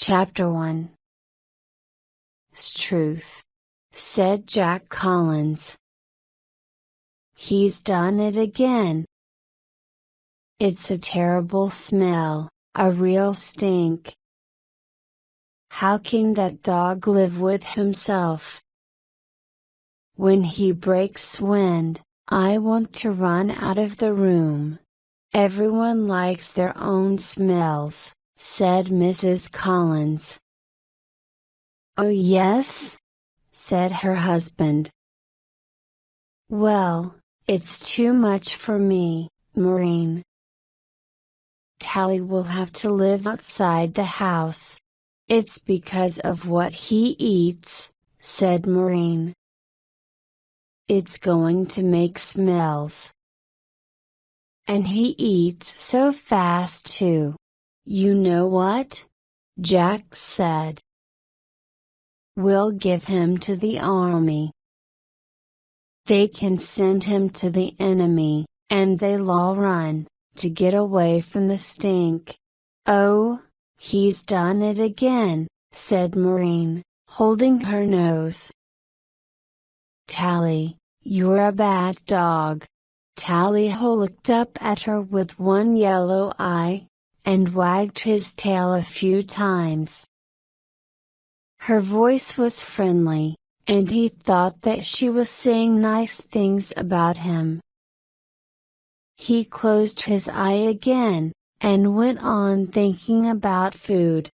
Chapter 1. "'Struth," said Jack Collins. "He's done it again. It's a terrible smell, a real stink. How can that dog live with himself? When he breaks wind, I want to run out of the room. Everyone likes their own smells," said Mrs. Collins. "Oh yes?" said her husband. "Well, it's too much for me, Maureen. Tally will have to live outside the house. It's because of what he eats," said Maureen. "It's going to make smells. And he eats so fast too. You know what?" Jack said. "We'll give him to the army. They can send him to the enemy, and they'll all run, to get away from the stink." "Oh, he's done it again," said Maureen, holding her nose. "Tally, you're a bad dog." Tally-ho looked up at her with one yellow eye, and wagged his tail a few times. Her voice was friendly, and he thought that she was saying nice things about him. He closed his eye again, and went on thinking about food.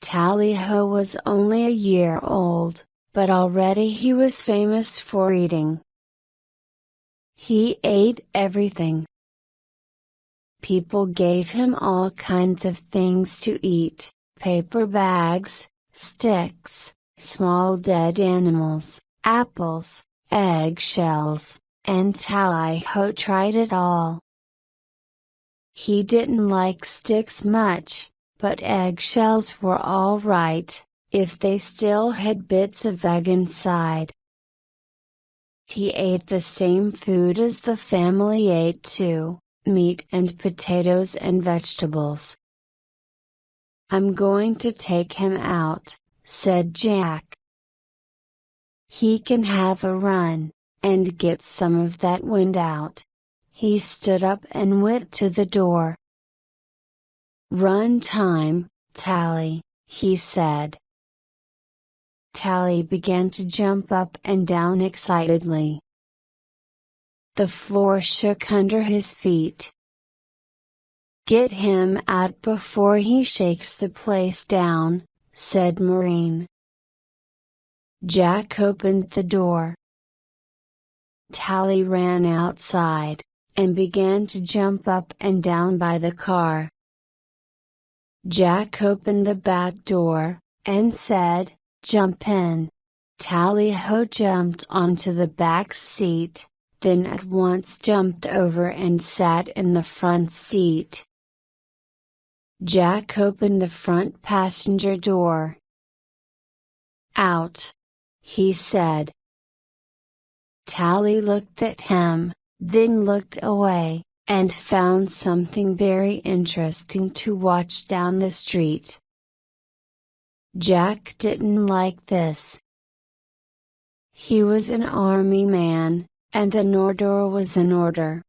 Tally-ho was only a year old, but already he was famous for eating. He ate everything. People gave him all kinds of things to eat: paper bags, sticks, small dead animals, apples, eggshells, and Tally-ho tried it all. He didn't like sticks much, but eggshells were all right, if they still had bits of egg inside. He ate the same food as the family ate too: meat and potatoes and vegetables. "I'm going to take him out," said Jack. "He can have a run, and get some of that wind out." He stood up and went to the door. "Run time, Tally," he said. Tally began to jump up and down excitedly. The floor shook under his feet. "Get him out before he shakes the place down," said Maureen. Jack opened the door. Tally ran outside, and began to jump up and down by the car. Jack opened the back door, and said, "Jump in." Tally-ho jumped onto the back seat, then at once jumped over and sat in the front seat. Jack opened the front passenger door. "Out," he said. Tally looked at him, then looked away, and found something very interesting to watch down the street. Jack didn't like this. He was an army man, and an order was an order.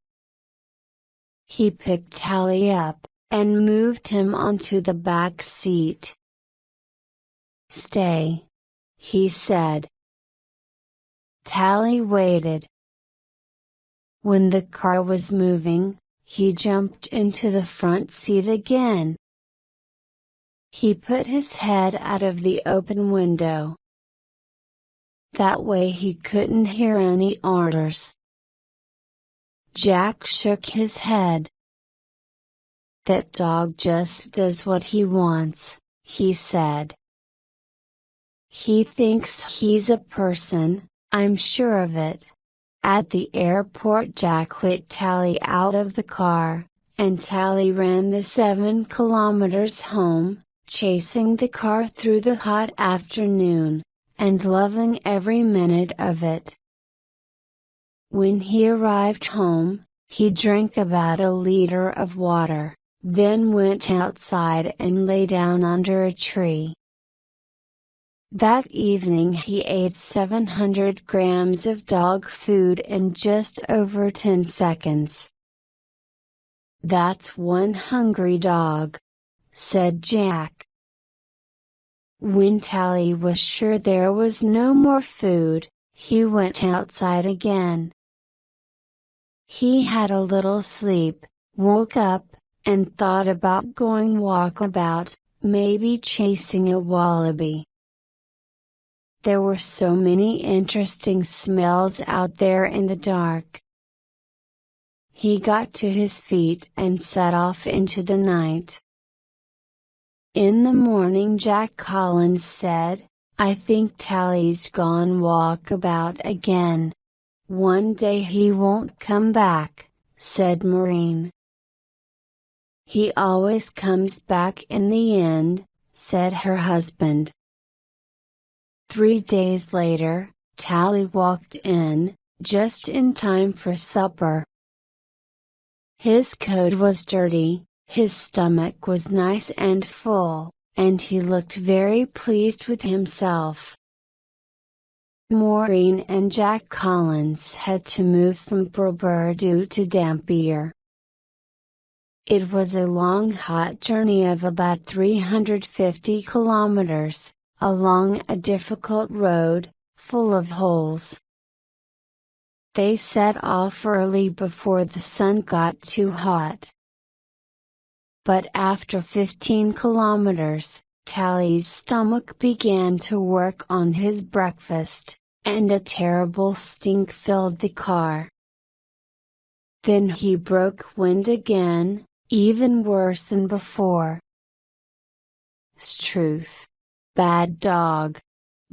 He picked Tally up, and moved him onto the back seat. "Stay," he said. Tally waited. When the car was moving, he jumped into the front seat again. He put his head out of the open window. That way he couldn't hear any orders. Jack shook his head. "That dog just does what he wants," he said. "He thinks he's a person, I'm sure of it." At the airport, Jack let Tally out of the car, and Tally ran the 7 kilometers home, chasing the car through the hot afternoon, and loving every minute of it. When he arrived home, he drank about a liter of water, then went outside and lay down under a tree. That evening he ate 700 grams of dog food in just over 10 seconds. "That's one hungry dog," said Jack. When Tally was sure there was no more food, he went outside again. He had a little sleep, woke up, and thought about going walkabout, maybe chasing a wallaby. There were so many interesting smells out there in the dark. He got to his feet and set off into the night. In the morning Jack Collins said, "I think Tally's gone walkabout again. One day he won't come back," said Maureen. "He always comes back in the end," said her husband. 3 days later, Tally walked in, just in time for supper. His coat was dirty, his stomach was nice and full, and he looked very pleased with himself. Maureen and Jack Collins had to move from Brouberdoux to Dampier. It was a long hot journey of about 350 kilometers, along a difficult road, full of holes. They set off early before the sun got too hot. But after 15 kilometers, Tally's stomach began to work on his breakfast, and a terrible stink filled the car. Then he broke wind again, even worse than before. "'Struth. Bad dog."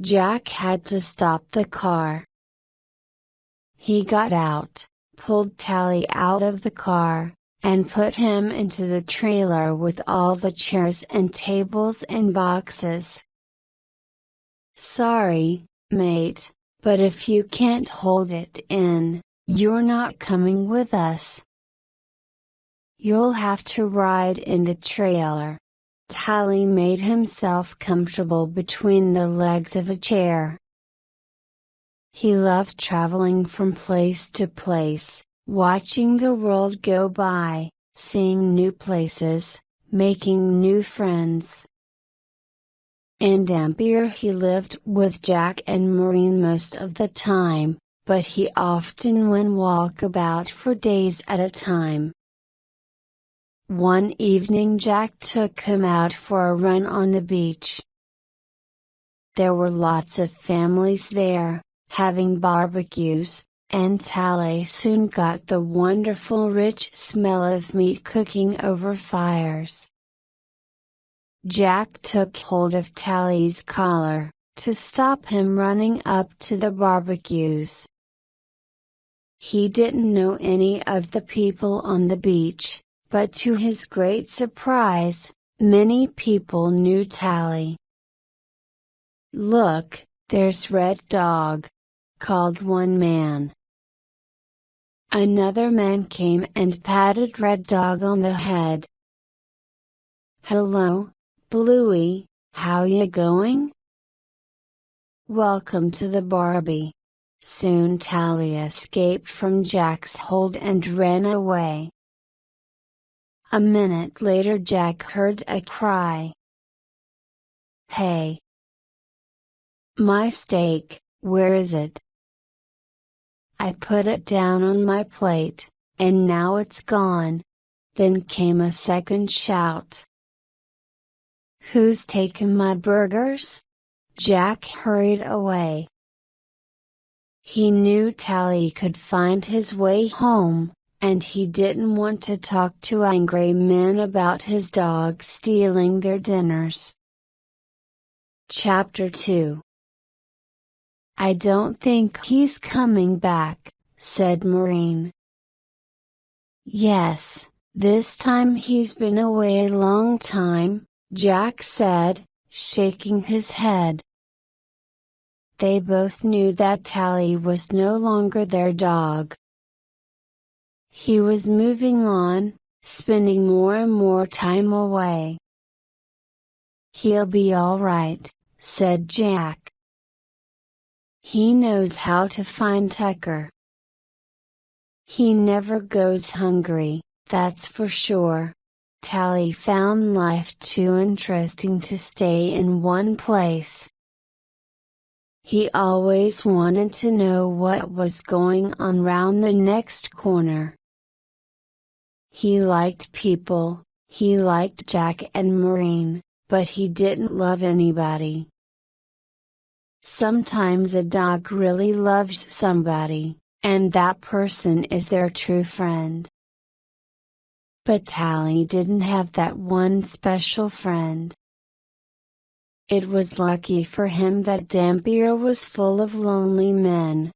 Jack had to stop the car. He got out, pulled Tally out of the car, and put him into the trailer with all the chairs and tables and boxes. "Sorry, mate, but if you can't hold it in, you're not coming with us. You'll have to ride in the trailer." Tally made himself comfortable between the legs of a chair. He loved traveling from place to place, watching the world go by, seeing new places, making new friends. In Dampier he lived with Jack and Maureen most of the time, but he often went walkabout for days at a time. One evening Jack took him out for a run on the beach. There were lots of families there, having barbecues, and Tally soon got the wonderful rich smell of meat cooking over fires. Jack took hold of Tally's collar, to stop him running up to the barbecues. He didn't know any of the people on the beach, but to his great surprise, many people knew Tally. "Look, there's Red Dog," called one man. Another man came and patted Red Dog on the head. "Hello, Bluey, how ya going? Welcome to the Barbie." Soon Tally escaped from Jack's hold and ran away. A minute later Jack heard a cry. "Hey! My steak, where is it? I put it down on my plate, and now it's gone." Then came a second shout. "Who's taken my burgers?" Jack hurried away. He knew Tally could find his way home, and he didn't want to talk to angry men about his dog stealing their dinners. Chapter 2. "I don't think he's coming back," said Maureen. "Yes, this time he's been away a long time," Jack said, shaking his head. They both knew that Tally was no longer their dog. He was moving on, spending more and more time away. "He'll be all right," said Jack. "He knows how to find Tucker. He never goes hungry, that's for sure." Tally found life too interesting to stay in one place. He always wanted to know what was going on round the next corner. He liked people, he liked Jack and Maureen, but he didn't love anybody. Sometimes a dog really loves somebody, and that person is their true friend. But Tally didn't have that one special friend. It was lucky for him that Dampier was full of lonely men.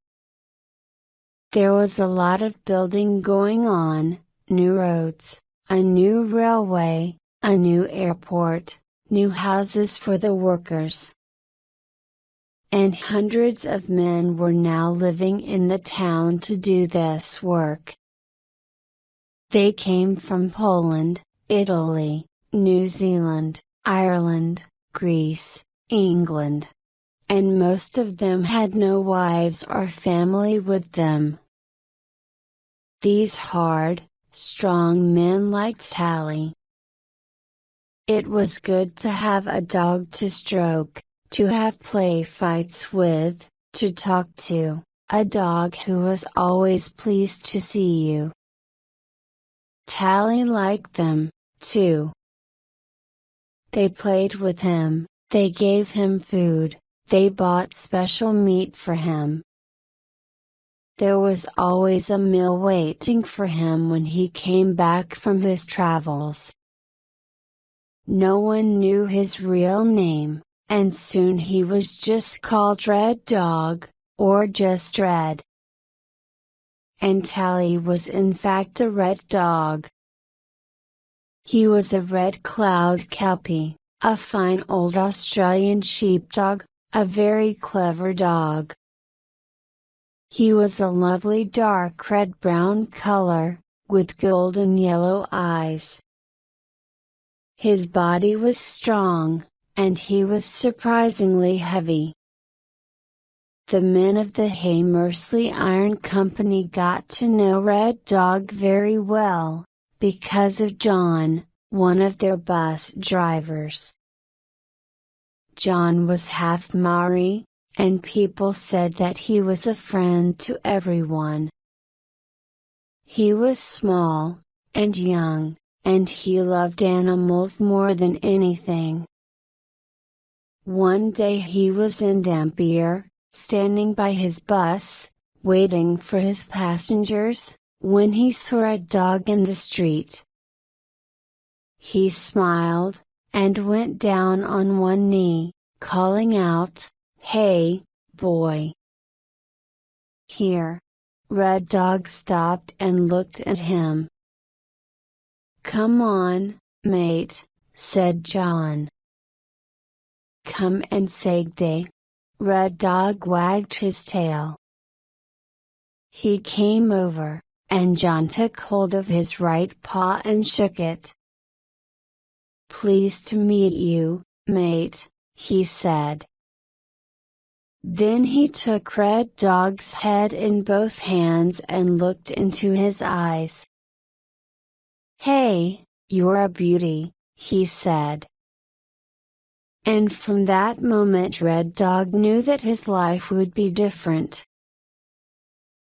There was a lot of building going on, new roads, a new railway, a new airport, new houses for the workers. And hundreds of men were now living in the town to do this work. They came from Poland, Italy, New Zealand, Ireland, Greece, England. And most of them had no wives or family with them. These hard, strong men liked Tally. It was good to have a dog to stroke, to have play fights with, to talk to, a dog who was always pleased to see you. Tally liked them, too. They played with him, they gave him food, they bought special meat for him. There was always a meal waiting for him when he came back from his travels. No one knew his real name, and soon he was just called Red Dog, or just Red. And Tally was in fact a red dog. He was a red cloud kelpie, a fine old Australian sheepdog, a very clever dog. He was a lovely dark red-brown color, with golden yellow eyes. His body was strong, and he was surprisingly heavy. The men of the Haymersley Iron Company got to know Red Dog very well, because of John, one of their bus drivers. John was half Maori, and people said that he was a friend to everyone. He was small, and young, and he loved animals more than anything. One day he was in Dampier, standing by his bus, waiting for his passengers, when he saw a dog in the street. He smiled, and went down on one knee, calling out, "Hey, boy! Here!" Red Dog stopped and looked at him. "Come on, mate," said John. "Come and say g'day." Red Dog wagged his tail. He came over, and John took hold of his right paw and shook it. "Pleased to meet you, mate," he said. Then he took Red Dog's head in both hands and looked into his eyes. "Hey, you're a beauty," he said. And from that moment Red Dog knew that his life would be different.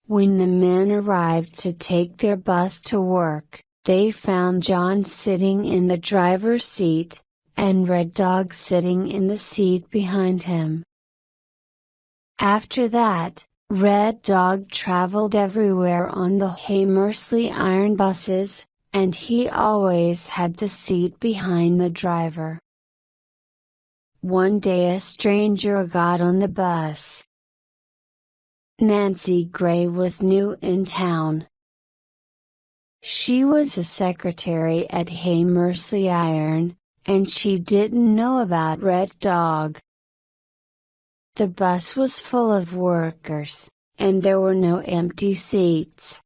When the men arrived to take their bus to work, they found John sitting in the driver's seat, and Red Dog sitting in the seat behind him. After that, Red Dog traveled everywhere on the Haymersley Iron buses, and he always had the seat behind the driver. One day a stranger got on the bus. Nancy Gray was new in town. She was a secretary at Haymersley Iron, and she didn't know about Red Dog. The bus was full of workers, and there were no empty seats.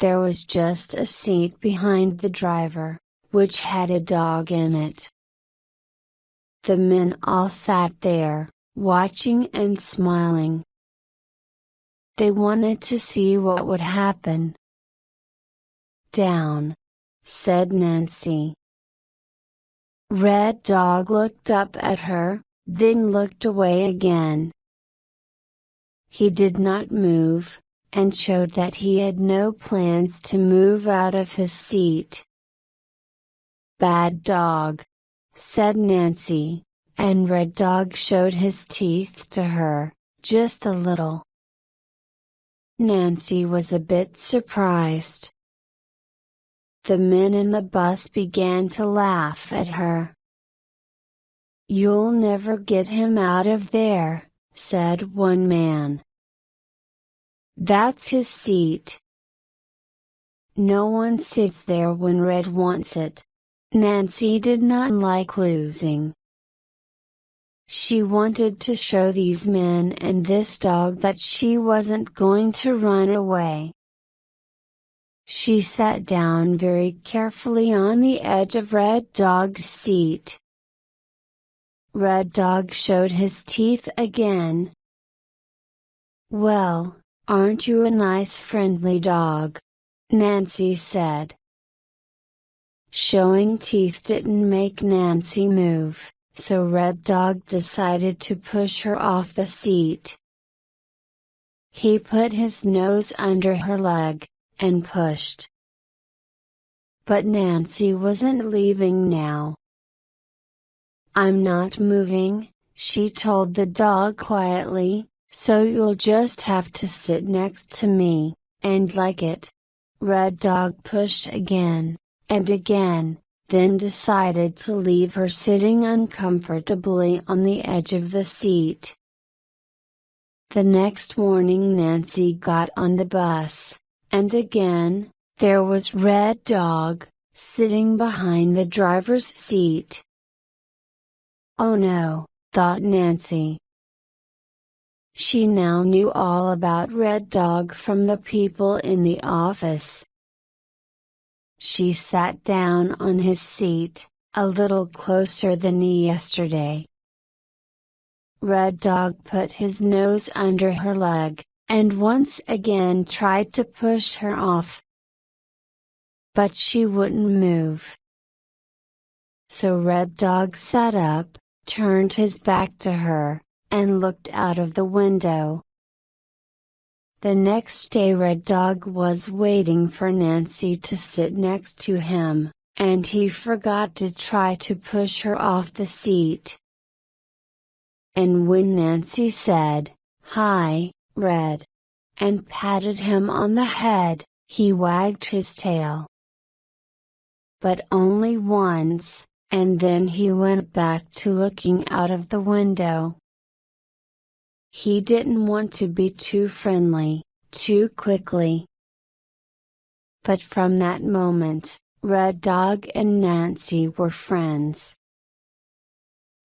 There was just a seat behind the driver, which had a dog in it. The men all sat there, watching and smiling. They wanted to see what would happen. "Down," said Nancy. Red Dog looked up at her, then looked away again. He did not move, and showed that he had no plans to move out of his seat. "Bad dog," said Nancy, and Red Dog showed his teeth to her, just a little. Nancy was a bit surprised. The men in the bus began to laugh at her. "You'll never get him out of there," said one man. "That's his seat. No one sits there when Red wants it." Nancy did not like losing. She wanted to show these men and this dog that she wasn't going to run away. She sat down very carefully on the edge of Red Dog's seat. Red Dog showed his teeth again. "Well, aren't you a nice friendly dog?" Nancy said. Showing teeth didn't make Nancy move, so Red Dog decided to push her off the seat. He put his nose under her leg, and pushed. But Nancy wasn't leaving now. "I'm not moving," she told the dog quietly, "so you'll just have to sit next to me, and like it." Red Dog pushed again, and again, then decided to leave her sitting uncomfortably on the edge of the seat. The next morning Nancy got on the bus, and again, there was Red Dog, sitting behind the driver's seat. "Oh no," thought Nancy. She now knew all about Red Dog from the people in the office. She sat down on his seat, a little closer than yesterday. Red Dog put his nose under her leg, and once again tried to push her off. But she wouldn't move. So Red Dog sat up, turned his back to her, and looked out of the window. The next day Red Dog was waiting for Nancy to sit next to him, and he forgot to try to push her off the seat. And when Nancy said, "Hi, Red," and patted him on the head, he wagged his tail. But only once, and then he went back to looking out of the window. He didn't want to be too friendly, too quickly. But from that moment, Red Dog and Nancy were friends.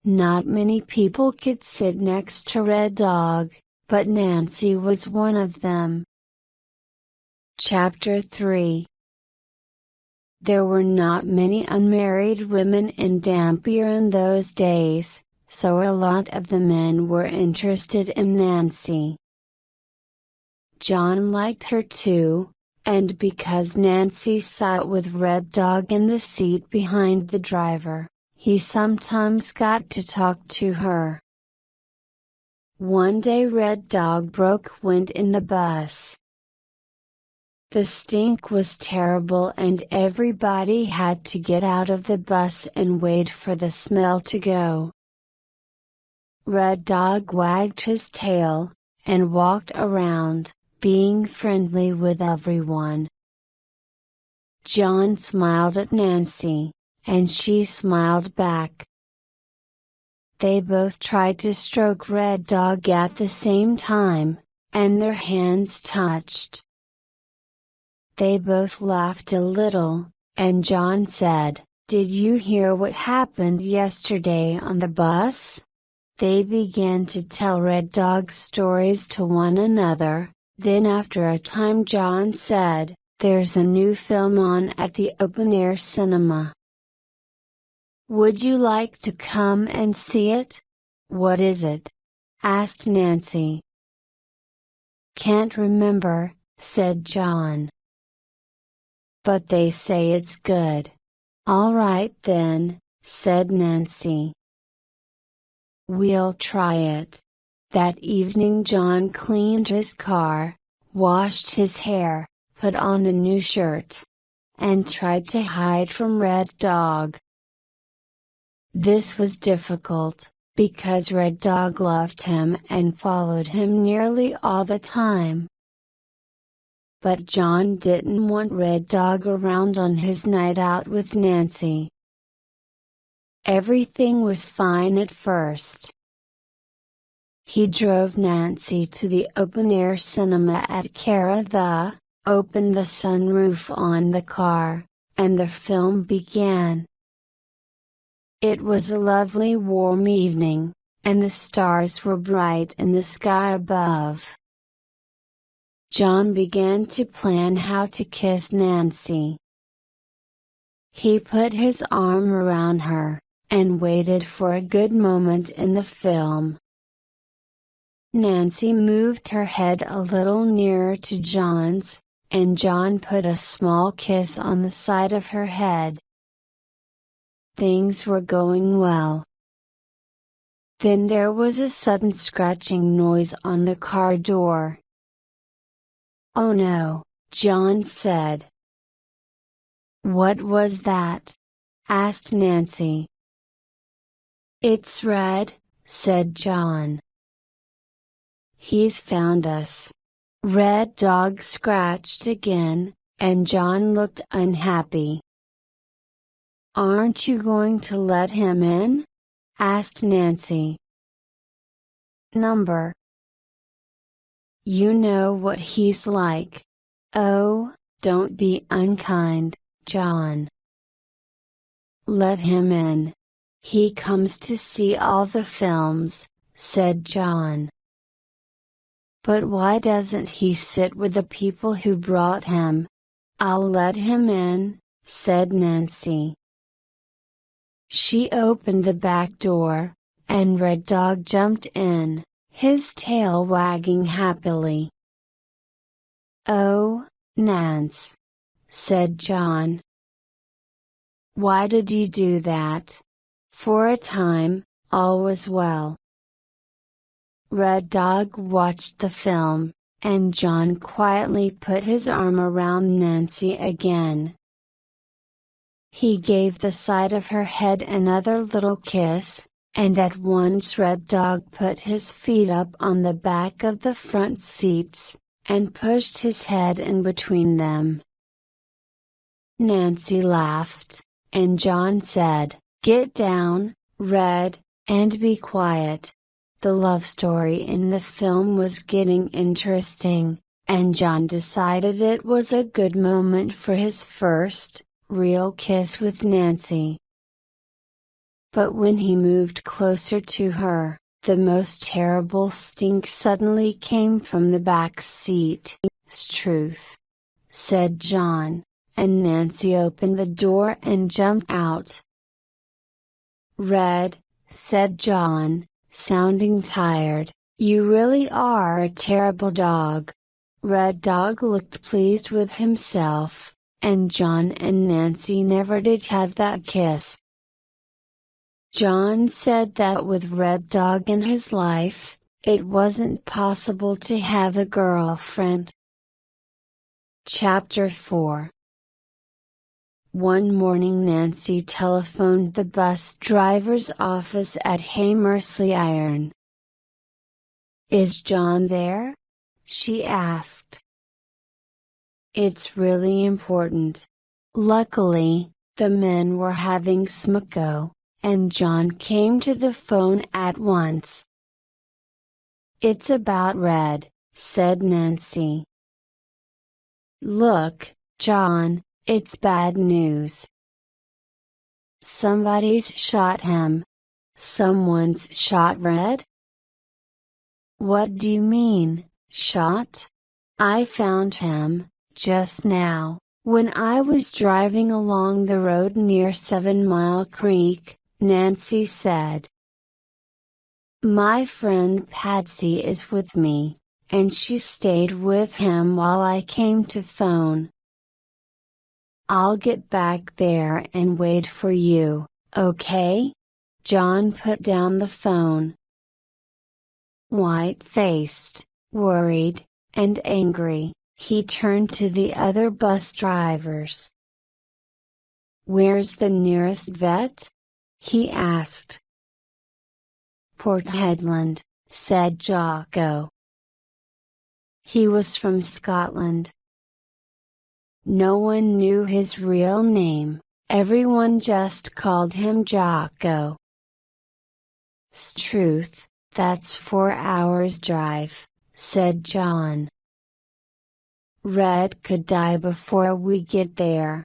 Not many people could sit next to Red Dog, but Nancy was one of them. Chapter 3. There were not many unmarried women in Dampier in those days, so a lot of the men were interested in Nancy. John liked her too, and because Nancy sat with Red Dog in the seat behind the driver, he sometimes got to talk to her. One day Red Dog broke wind in the bus. The stink was terrible and everybody had to get out of the bus and wait for the smell to go. Red Dog wagged his tail, and walked around, being friendly with everyone. John smiled at Nancy, and she smiled back. They both tried to stroke Red Dog at the same time, and their hands touched. They both laughed a little, and John said, "Did you hear what happened yesterday on the bus?" They began to tell Red Dog stories to one another, then after a time John said, There's a new film on at the open-air cinema. Would you like to come and see it? What is it? Asked Nancy. Can't remember, said John. But they say it's good. All right then, said Nancy. We'll try it. That evening John cleaned his car, washed his hair, put on a new shirt, and tried to hide from Red Dog. This was difficult, because Red Dog loved him and followed him nearly all the time. But John didn't want Red Dog around on his night out with Nancy. Everything was fine at first. He drove Nancy to the open-air cinema at Clara, opened the sunroof on the car, and the film began. It was a lovely warm evening, and the stars were bright in the sky above. John began to plan how to kiss Nancy. He put his arm around her, and waited for a good moment in the film. Nancy moved her head a little nearer to John's, and John put a small kiss on the side of her head. Things were going well. Then there was a sudden scratching noise on the car door. Oh no, John said. What was that? Asked Nancy. It's Red, said John. He's found us. Red Dog scratched again, and John looked unhappy. Aren't you going to let him in? Asked Nancy. Number. You know what he's like. Oh, don't be unkind, John. Let him in. He comes to see all the films, said John. But why doesn't he sit with the people who brought him? I'll let him in, said Nancy. She opened the back door, and Red Dog jumped in, his tail wagging happily. Oh, Nance, said John. Why did you do that? For a time, all was well. Red Dog watched the film, and John quietly put his arm around Nancy again. He gave the side of her head another little kiss, and at once Red Dog put his feet up on the back of the front seats, and pushed his head in between them. Nancy laughed, and John said, Get down, Red, and be quiet. The love story in the film was getting interesting, and John decided it was a good moment for his first, real kiss with Nancy. But when he moved closer to her, the most terrible stink suddenly came from the back seat. It's truth, said John, and Nancy opened the door and jumped out. Red, said John, sounding tired, you really are a terrible dog. Red Dog looked pleased with himself, and John and Nancy never did have that kiss. John said that with Red Dog in his life, it wasn't possible to have a girlfriend. Chapter 4. One morning Nancy telephoned the bus driver's office at Haymersley Iron. Is John there? She asked. It's really important. Luckily, the men were having smoko, and John came to the phone at once. It's about Red, said Nancy. Look, John, it's bad news. Somebody's shot him. Someone's shot Red? What do you mean, shot? I found him, Just now, when I was driving along the road near 7 Mile Creek, Nancy said. My friend Patsy is with me, and she stayed with him while I came to phone. I'll get back there and wait for you, okay? John put down the phone. White-faced, worried, and angry, he turned to the other bus drivers. Where's the nearest vet? He asked. Port Hedland, said Jocko. He was from Scotland. No one knew his real name, everyone just called him Jocko. Struth, that's 4 hours drive, said John. Red could die before we get there.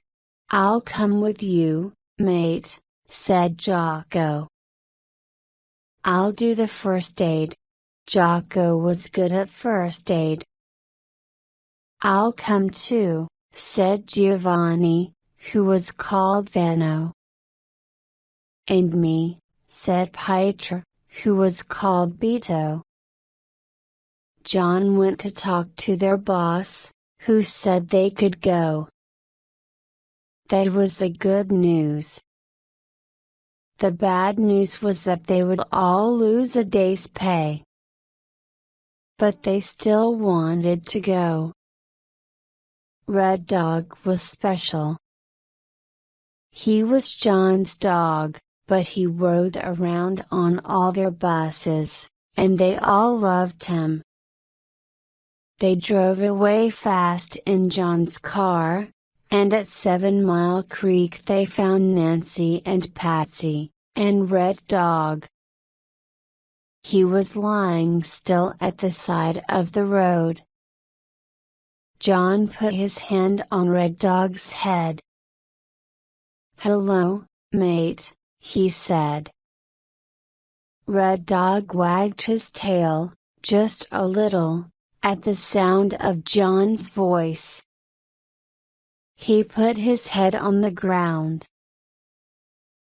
I'll come with you, mate, said Jocko. I'll do the first aid. Jocko was good at first aid. I'll come too, said Giovanni, who was called Vano. And me, said Pietro, who was called Beto. John went to talk to their boss, who said they could go. That was the good news. The bad news was that they would all lose a day's pay. But they still wanted to go. Red Dog was special. He was John's dog, but he rode around on all their buses, and they all loved him. They drove away fast in John's car, and at 7 Mile Creek they found Nancy and Patsy, and Red Dog. He was lying still at the side of the road. John put his hand on Red Dog's head. Hello, mate, he said. Red Dog wagged his tail, just a little, at the sound of John's voice. He put his head on the ground.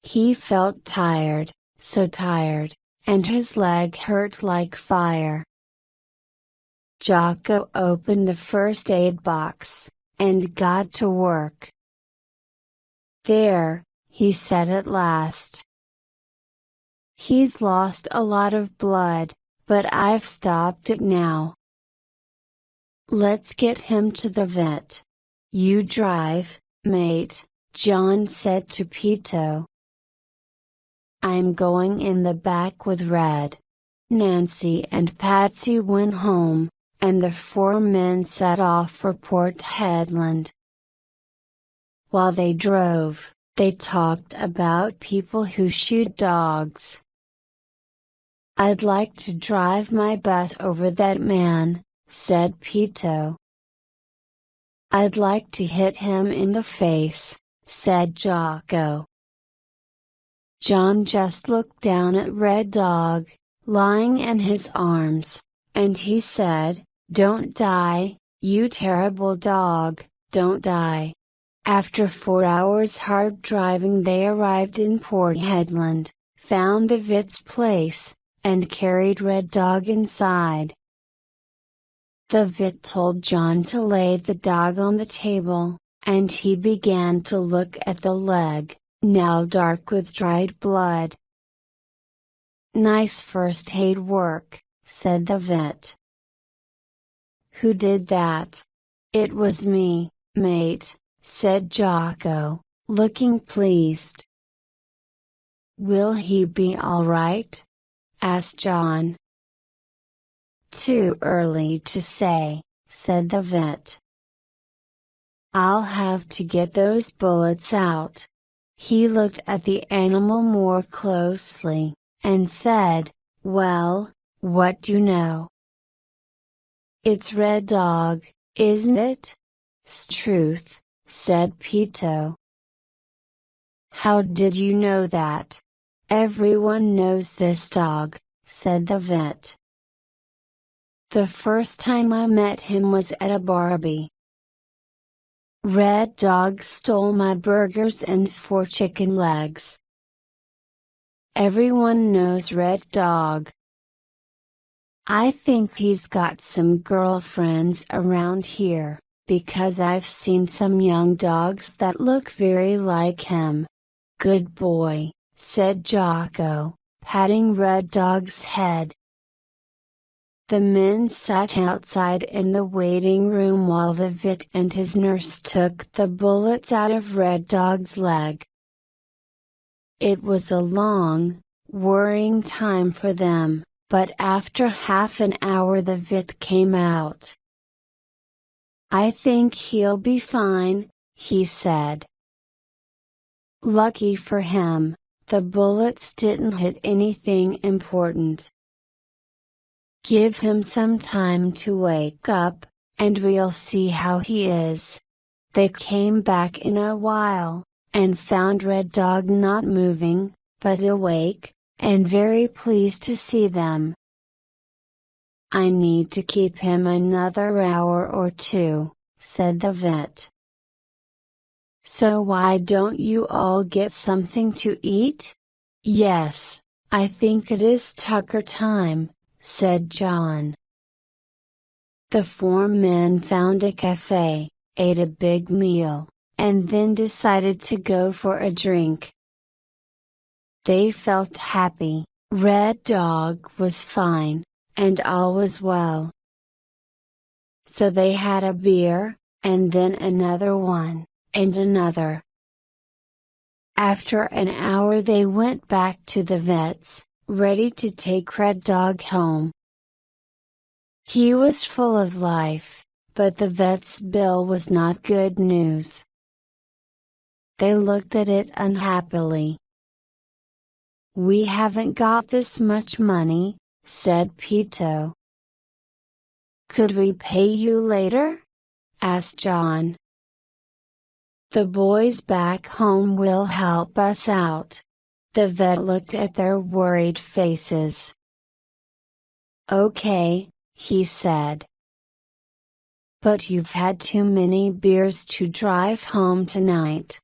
He felt tired, so tired, and his leg hurt like fire. Jocko opened the first aid box, and got to work. There, he said at last. He's lost a lot of blood, but I've stopped it now. Let's get him to the vet. You drive, mate, John said to Pito. I'm going in the back with Red. Nancy and Patsy went home, and the 4 men set off for Port Hedland. While they drove, they talked about people who shoot dogs. I'd like to drive my butt over that man, said Pito. I'd like to hit him in the face, said Jocko. John just looked down at Red Dog, lying in his arms, and he said, Don't die, you terrible dog, don't die. After 4 hours hard driving they arrived in Port Hedland, found the vet's place, and carried Red Dog inside. The vet told John to lay the dog on the table, and he began to look at the leg, now dark with dried blood. Nice first aid work, said the vet. Who did that? It was me, mate, said Jocko, looking pleased. Will he be all right? Asked John. Too early to say, said the vet. I'll have to get those bullets out. He looked at the animal more closely, and said, Well, what do you know? It's Red Dog, isn't it? Struth, said Pito. How did you know that? Everyone knows this dog, said the vet. The first time I met him was at a barbie. Red Dog stole my burgers and 4 chicken legs. Everyone knows Red Dog. I think he's got some girlfriends around here, because I've seen some young dogs that look very like him. Good boy, said Jocko, patting Red Dog's head. The men sat outside in the waiting room while the vet and his nurse took the bullets out of Red Dog's leg. It was a long, worrying time for them, but after half an hour the vet came out. I think he'll be fine, he said. Lucky for him, the bullets didn't hit anything important. Give him some time to wake up, and we'll see how he is. They came back in a while, and found Red Dog not moving, but awake, and very pleased to see them. I need to keep him another hour or 2, said the vet. So why don't you all get something to eat? Yes, I think it is Tucker time, said John. The 4 men found a cafe, ate a big meal, and then decided to go for a drink. They felt happy, Red Dog was fine, and all was well. So they had a beer, and then another one, and another. After an hour they went back to the vet's, ready to take Red Dog home. He was full of life, but the vet's bill was not good news. They looked at it unhappily. We haven't got this much money, said Pito. Could we pay you later? Asked John. The boys back home will help us out. The vet looked at their worried faces. Okay, he said. But you've had too many beers to drive home tonight.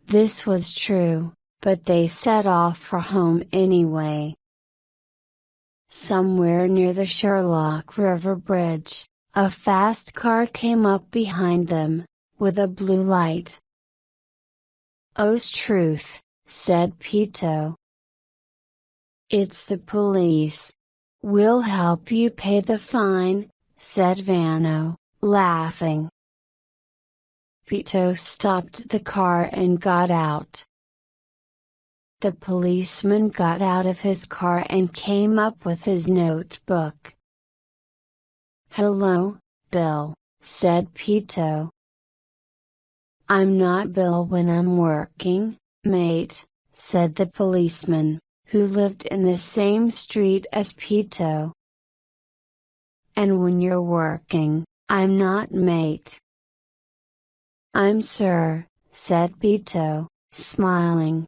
This was true, but they set off for home anyway. Somewhere near the Sherlock River Bridge, a fast car came up behind them, with a blue light. Oh's truth, said Pito. It's the police. We'll help you pay the fine, said Vano, laughing. Pito stopped the car and got out. The policeman got out of his car and came up with his notebook. Hello, Bill, said Pito. I'm not Bill when I'm working, mate, said the policeman, who lived in the same street as Pito. And when you're working, I'm not mate. I'm sir, said Pito, smiling.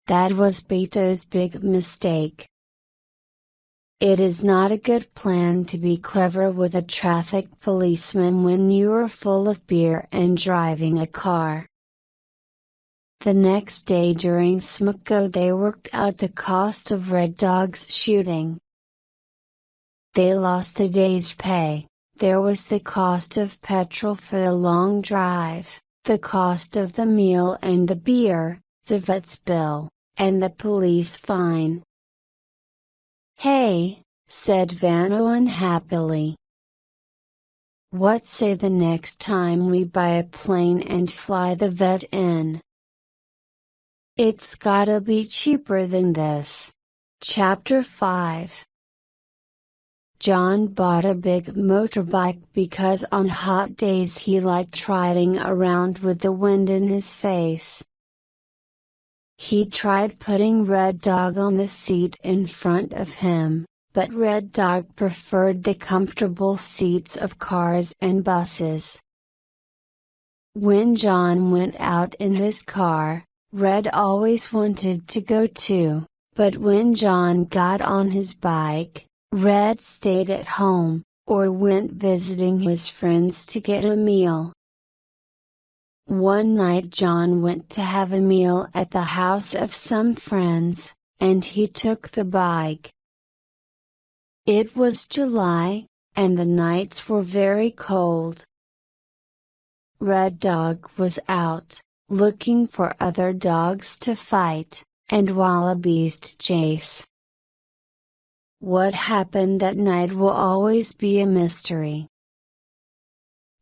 That was Pito's big mistake. It is not a good plan to be clever with a traffic policeman when you are full of beer and driving a car. The next day during Smoko they worked out the cost of Red Dog's shooting. They lost a day's pay. There was the cost of petrol for the long drive, the cost of the meal and the beer, the vet's bill, and the police fine. Hey, said Vano unhappily. What say the next time we buy a plane and fly the vet in? It's gotta be cheaper than this. Chapter 5. John bought a big motorbike because on hot days he liked riding around with the wind in his face. He tried putting Red Dog on the seat in front of him, but Red Dog preferred the comfortable seats of cars and buses. When John went out in his car, Red always wanted to go too, but when John got on his bike, Red stayed at home, or went visiting his friends to get a meal. One night John went to have a meal at the house of some friends, and he took the bike. It was July, and the nights were very cold. Red Dog was out, looking for other dogs to fight, and wallabies to chase. What happened that night will always be a mystery.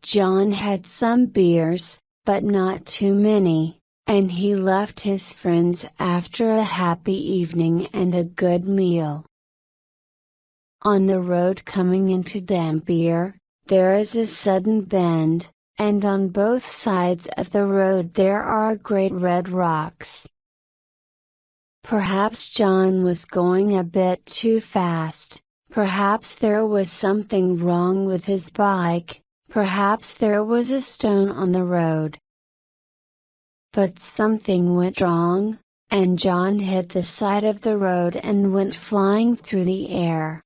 John had some beers, but not too many, and he left his friends after a happy evening and a good meal. On the road coming into Dampier, there is a sudden bend, and on both sides of the road there are great red rocks. Perhaps John was going a bit too fast, perhaps there was something wrong with his bike, perhaps there was a stone on the road. But something went wrong, and John hit the side of the road and went flying through the air.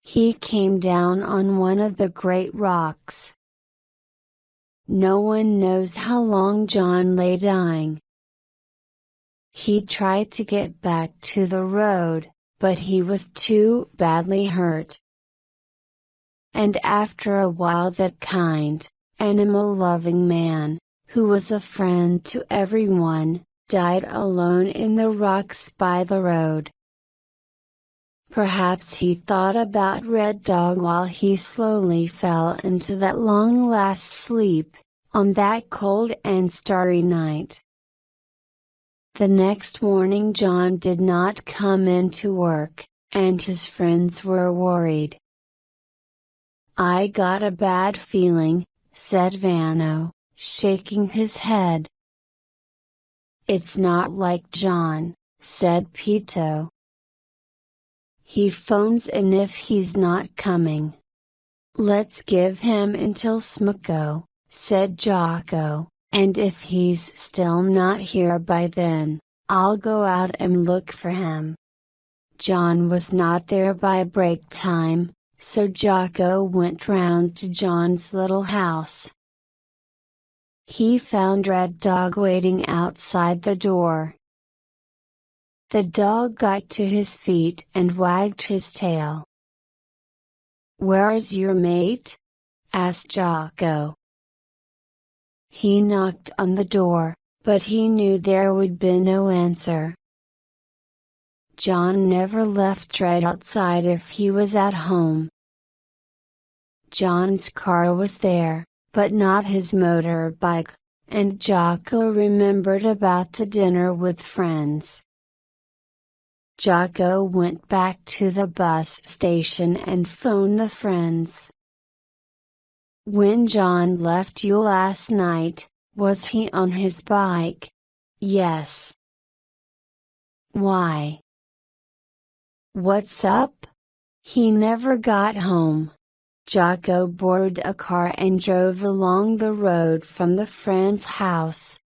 He came down on one of the great rocks. No one knows how long John lay dying. He tried to get back to the road, but he was too badly hurt. And after a while that kind, animal-loving man, who was a friend to everyone, died alone in the rocks by the road. Perhaps he thought about Red Dog while he slowly fell into that long-last sleep, on that cold and starry night. The next morning John did not come into work, and his friends were worried. "I got a bad feeling," said Vano, shaking his head. "It's not like John," said Pito. "He phones in if he's not coming." "Let's give him until Smoko," said Jocko, "and if he's still not here by then, I'll go out and look for him." John was not there by break time, so Jocko went round to John's little house. He found Red Dog waiting outside the door. The dog got to his feet and wagged his tail. "Where's your mate?" asked Jocko. He knocked on the door, but he knew there would be no answer. John never left Red outside if he was at home. John's car was there, but not his motorbike, and Jocko remembered about the dinner with friends. Jocko went back to the bus station and phoned the friends. "When John left you last night, was he on his bike?" "Yes." "Why?" "What's up?" "He never got home." Jocko boarded a car and drove along the road from the friend's house.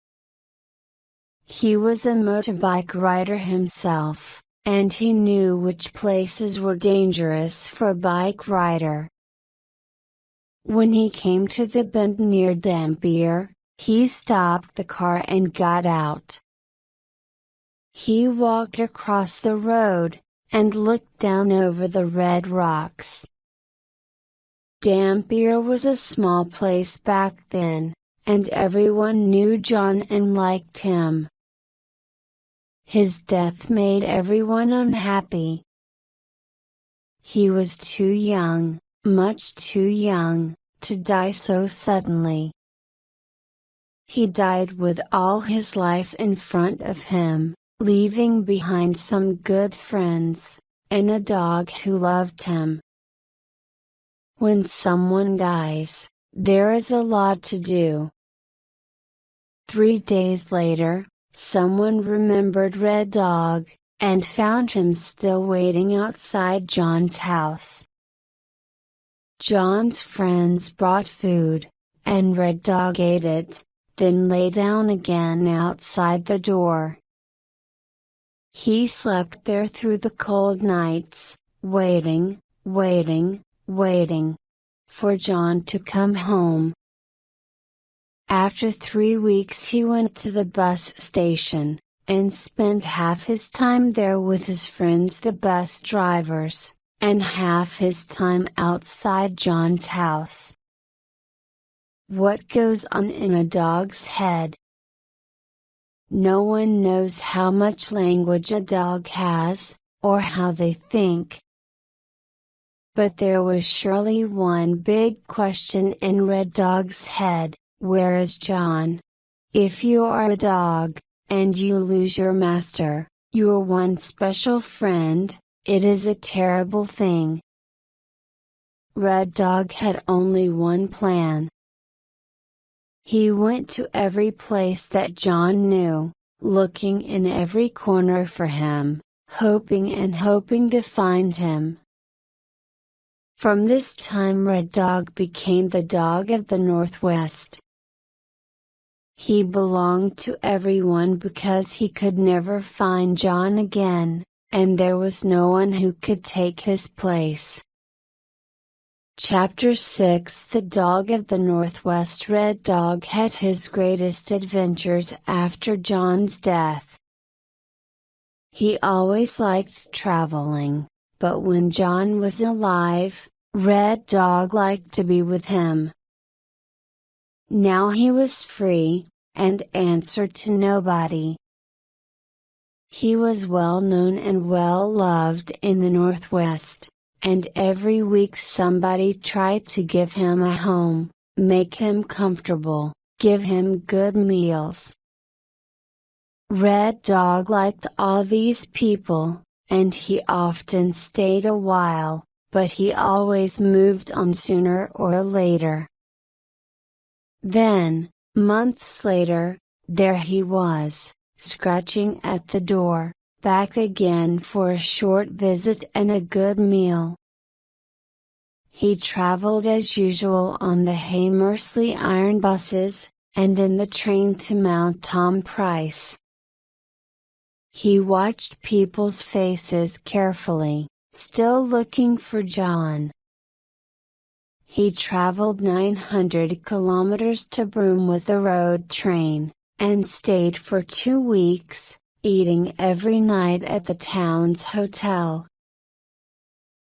He was a motorbike rider himself, and he knew which places were dangerous for a bike rider. When he came to the bend near Dampier, he stopped the car and got out. He walked across the road, and looked down over the red rocks. Dampier was a small place back then, and everyone knew John and liked him. His death made everyone unhappy. He was too young, much too young, to die so suddenly. He died with all his life in front of him, leaving behind some good friends, and a dog who loved him. When someone dies, there is a lot to do. 3 days later, someone remembered Red Dog, and found him still waiting outside John's house. John's friends brought food, and Red Dog ate it, then lay down again outside the door. He slept there through the cold nights, waiting, waiting, for John to come home. After 3 weeks he went to the bus station, and spent half his time there with his friends the bus drivers, and half his time outside John's house. What goes on in a dog's head? No one knows how much language a dog has, or how they think. But there was surely one big question in Red Dog's head: where is John? If you are a dog, and you lose your master, your one special friend, it is a terrible thing. Red Dog had only one plan. He went to every place that John knew, looking in every corner for him, hoping and hoping to find him. From this time Red Dog became the dog of the Northwest. He belonged to everyone because he could never find John again, and there was no one who could take his place. Chapter 6: The Dog of the Northwest. Red Dog had his greatest adventures after John's death. He always liked traveling, but when John was alive, Red Dog liked to be with him. Now he was free, and answered to nobody. He was well known and well loved in the Northwest, and every week somebody tried to give him a home, make him comfortable, give him good meals. Red Dog liked all these people, and he often stayed a while, but he always moved on sooner or later. Then, months later, there he was, scratching at the door, back again for a short visit and a good meal. He traveled as usual on the Haymersley iron buses, and in the train to Mount Tom Price. He watched people's faces carefully, still looking for John. He traveled 900 kilometers to Broome with the road train, and stayed for 2 weeks, eating every night at the town's hotel.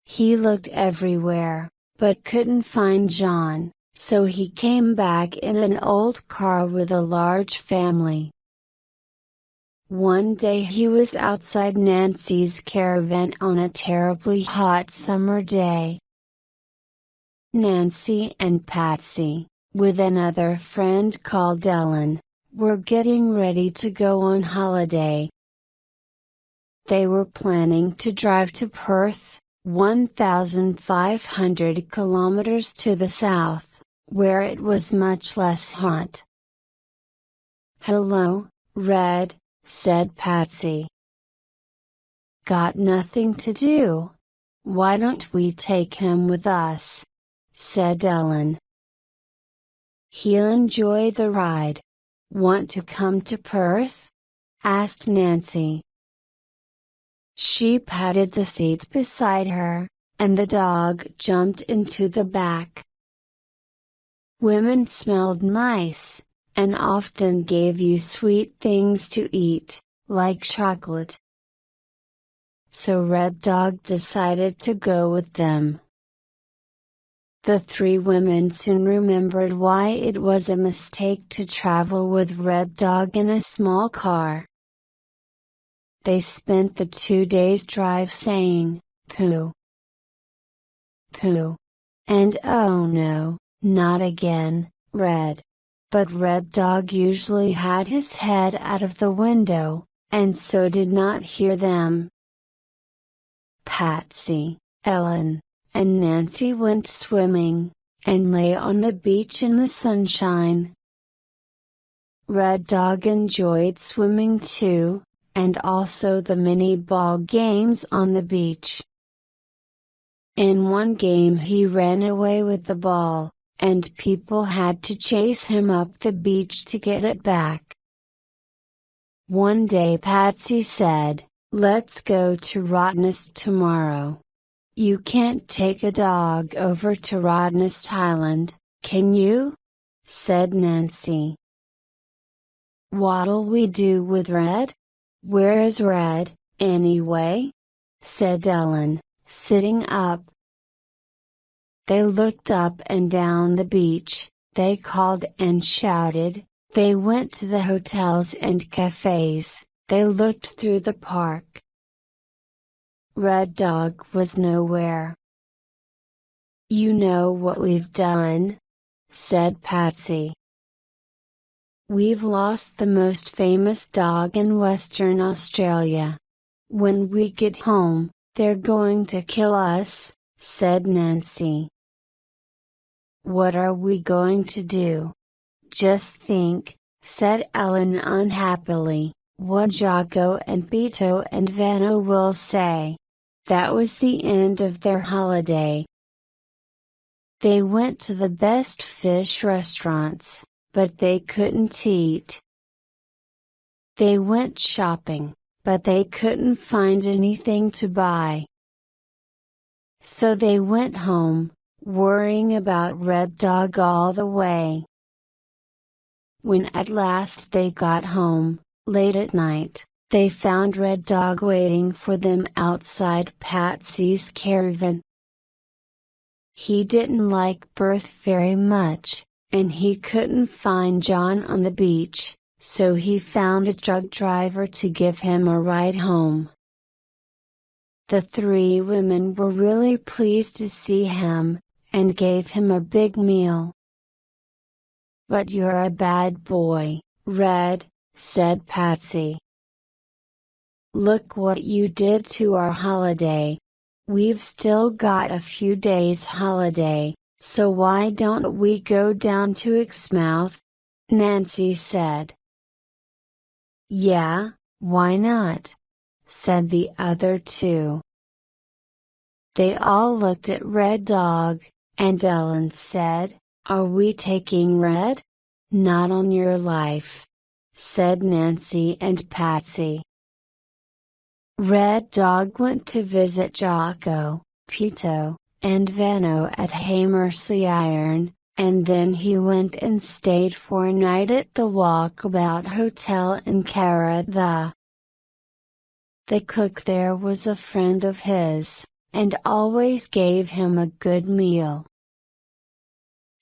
He looked everywhere, but couldn't find John, so he came back in an old car with a large family. One day he was outside Nancy's caravan on a terribly hot summer day. Nancy and Patsy, with another friend called Ellen, were getting ready to go on holiday. They were planning to drive to Perth, 1,500 kilometers to the south, where it was much less hot. "Hello, Red," said Patsy. "Got nothing to do? Why don't we take him with us?" said Ellen. "He'll enjoy the ride. Want to come to Perth?" asked Nancy. She patted the seat beside her, and the dog jumped into the back. Women smelled nice, and often gave you sweet things to eat, like chocolate. So Red Dog decided to go with them. The 3 women soon remembered why it was a mistake to travel with Red Dog in a small car. They spent the 2 days' drive saying, "Pooh, pooh," and "Oh no, not again, Red." But Red Dog usually had his head out of the window, and so did not hear them. Patsy, Ellen, and Nancy went swimming, and lay on the beach in the sunshine. Red Dog enjoyed swimming too, and also the mini ball games on the beach. In one game he ran away with the ball, and people had to chase him up the beach to get it back. One day Patsy said, "Let's go to Rottnest tomorrow." "You can't take a dog over to Rottnest Island, can you?" said Nancy. "What'll we do with Red? Where is Red, anyway?" said Ellen, sitting up. They looked up and down the beach, they called and shouted, they went to the hotels and cafes, they looked through the park. Red Dog was nowhere. "You know what we've done?" said Patsy. "We've lost the most famous dog in Western Australia. When we get home, they're going to kill us," said Nancy. "What are we going to do? Just think," said Ellen unhappily, "what Jocko and Beto and Vanno will say." That was the end of their holiday. They went to the best fish restaurants, but they couldn't eat. They went shopping, but they couldn't find anything to buy. So they went home, worrying about Red Dog all the way. When at last they got home, late at night, they found Red Dog waiting for them outside Patsy's caravan. He didn't like Berth very much, and he couldn't find John on the beach, so he found a truck driver to give him a ride home. The three women were really pleased to see him, and gave him a big meal. "But you're a bad boy, Red," said Patsy. "Look what you did to our holiday. We've still got a few days holiday, so why don't we go down to Exmouth?" Nancy said. "Yeah, why not?" said the other two. They all looked at Red Dog, and Ellen said, "Are we taking Red?" "Not on your life," said Nancy and Patsy. Red Dog went to visit Jocko, Beto, and Vanno at Haymersley Iron, and then he went and stayed for a night at the Walkabout Hotel in Clara. The cook there was a friend of his, and always gave him a good meal.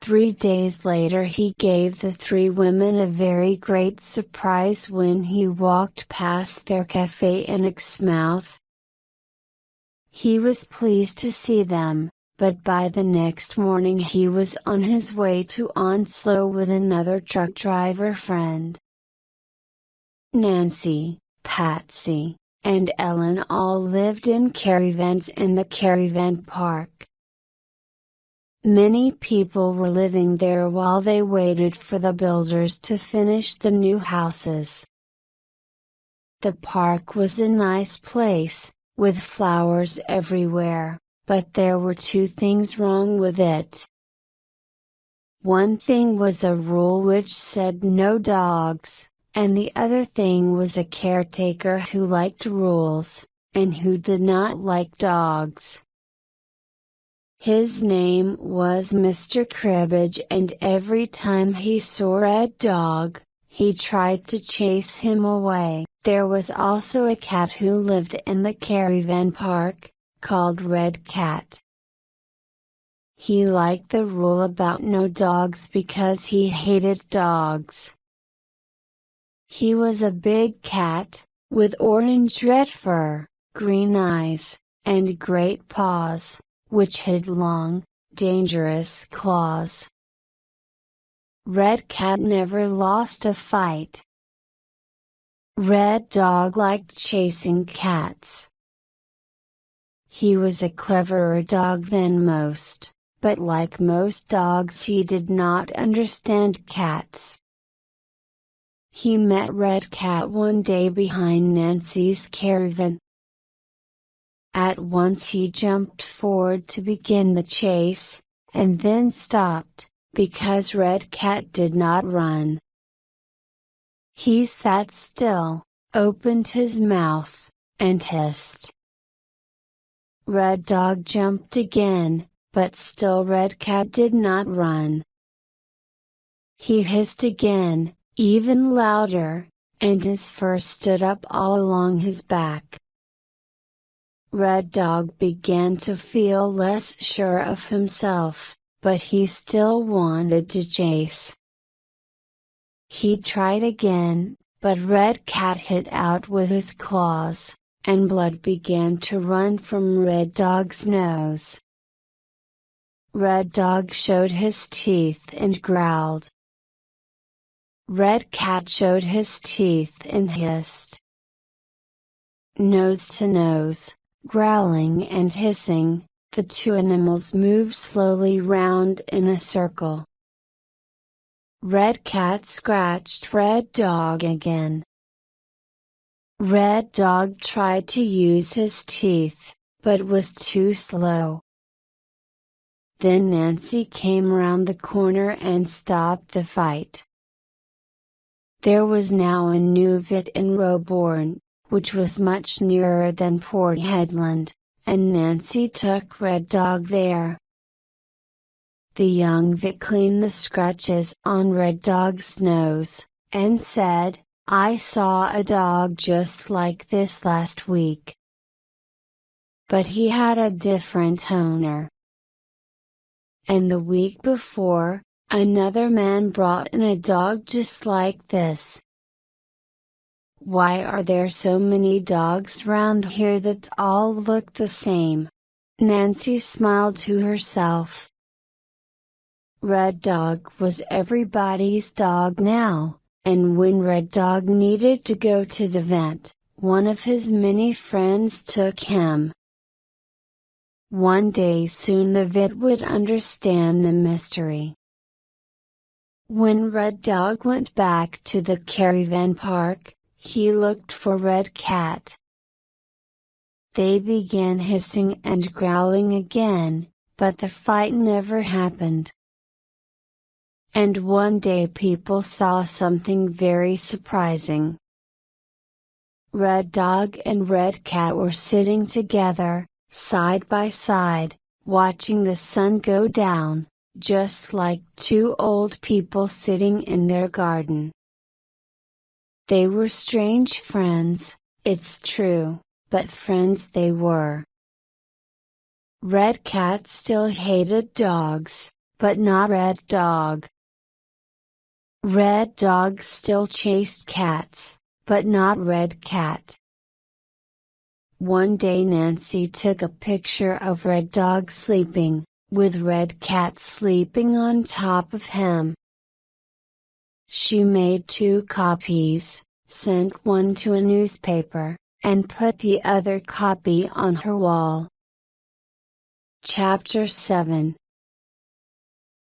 3 days later he gave the three women a very great surprise when he walked past their cafe in Exmouth. He was pleased to see them, but by the next morning he was on his way to Onslow with another truck driver friend. Nancy, Patsy, and Ellen all lived in caravans in the caravan park. Many people were living there while they waited for the builders to finish the new houses. The park was a nice place, with flowers everywhere, but there were two things wrong with it. One thing was a rule which said no dogs, and the other thing was a caretaker who liked rules, and who did not like dogs. His name was Mr. Cribbage, and every time he saw Red Dog, he tried to chase him away. There was also a cat who lived in the caravan park, called Red Cat. He liked the rule about no dogs because he hated dogs. He was a big cat, with orange-red fur, green eyes, and great paws, which had long, dangerous claws. Red Cat never lost a fight. Red Dog liked chasing cats. He was a cleverer dog than most, but like most dogs he did not understand cats. He met Red Cat one day behind Nancy's caravan. At once he jumped forward to begin the chase, and then stopped, because Red Cat did not run. He sat still, opened his mouth, and hissed. Red Dog jumped again, but still Red Cat did not run. He hissed again, even louder, and his fur stood up all along his back. Red Dog began to feel less sure of himself, but he still wanted to chase. He tried again, but Red Cat hit out with his claws, and blood began to run from Red Dog's nose. Red Dog showed his teeth and growled. Red Cat showed his teeth and hissed. Nose to nose, growling and hissing, the two animals moved slowly round in a circle. Red Cat scratched Red Dog again. Red Dog tried to use his teeth, but was too slow. Then Nancy came round the corner and stopped the fight. There was now a new vet in Roebourne, which was much nearer than Port Hedland, and Nancy took Red Dog there. The young vet cleaned the scratches on Red Dog's nose, and said, "I saw a dog just like this last week. But he had a different owner. And the week before, another man brought in a dog just like this. Why are there so many dogs round here that all look the same?" Nancy smiled to herself. Red Dog was everybody's dog now, and when Red Dog needed to go to the vet, one of his many friends took him. One day soon the vet would understand the mystery. When Red Dog went back to the caravan park, he looked for Red Cat. They began hissing and growling again, but the fight never happened. And one day people saw something very surprising. Red Dog and Red Cat were sitting together, side by side, watching the sun go down, just like two old people sitting in their garden. They were strange friends, it's true, but friends they were. Red Cat still hated dogs, but not Red Dog. Red Dog still chased cats, but not Red Cat. One day Nancy took a picture of Red Dog sleeping, with Red Cat sleeping on top of him. She made 2 copies, sent one to a newspaper, and put the other copy on her wall. Chapter 7.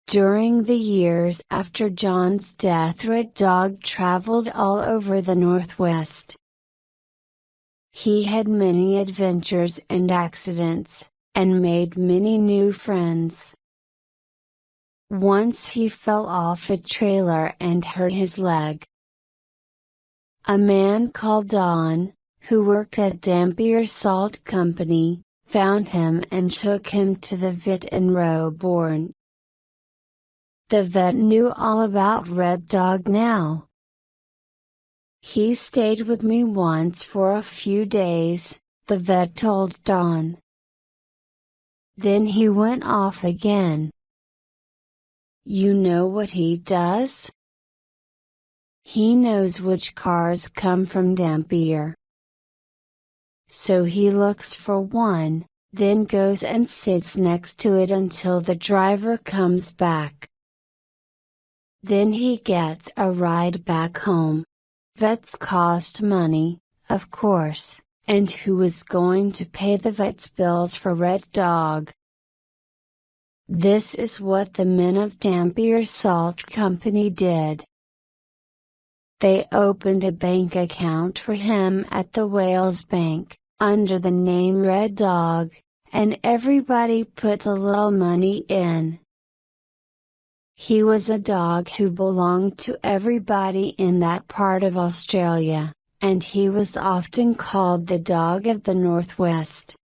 During the years after John's death, Red Dog traveled all over the Northwest. He had many adventures and accidents, and made many new friends. Once he fell off a trailer and hurt his leg. A man called Don, who worked at Dampier Salt Company, found him and took him to the vet in Roebourne. The vet knew all about Red Dog now. "He stayed with me once for a few days," the vet told Don. "Then he went off again." "You know what he does?" "He knows which cars come from Dampier. So he looks for one, then goes and sits next to it until the driver comes back. Then he gets a ride back home. Vets cost money, of course, and who is going to pay the vet's bills for Red Dog?" This is what the men of Dampier Salt Company did. They opened a bank account for him at the Wales Bank, under the name Red Dog, and everybody put a little money in. He was a dog who belonged to everybody in that part of Australia, and he was often called the Dog of the Northwest.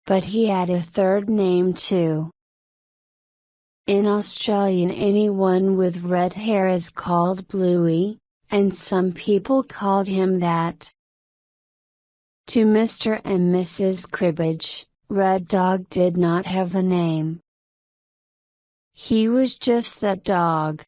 But he had a third name too. In Australian, anyone with red hair is called Bluey, and some people called him that. To Mr. and Mrs. Cribbage, Red Dog did not have a name. He was just that dog.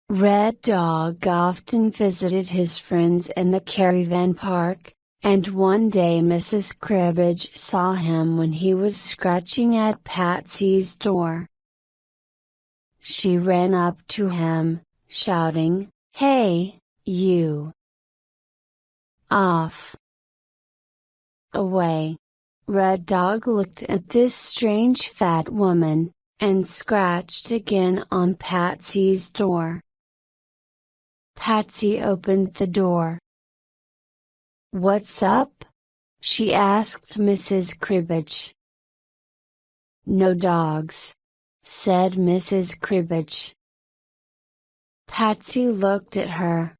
Red Dog often visited his friends in the caravan park, and one day Mrs. Cribbage saw him when he was scratching at Patsy's door. She ran up to him, shouting, "Hey, you! Off! Away!" Red Dog looked at this strange fat woman, and scratched again on Patsy's door. Patsy opened the door. "What's up?" she asked Mrs. Cribbage. "No dogs," said Mrs. Cribbage. Patsy looked at her.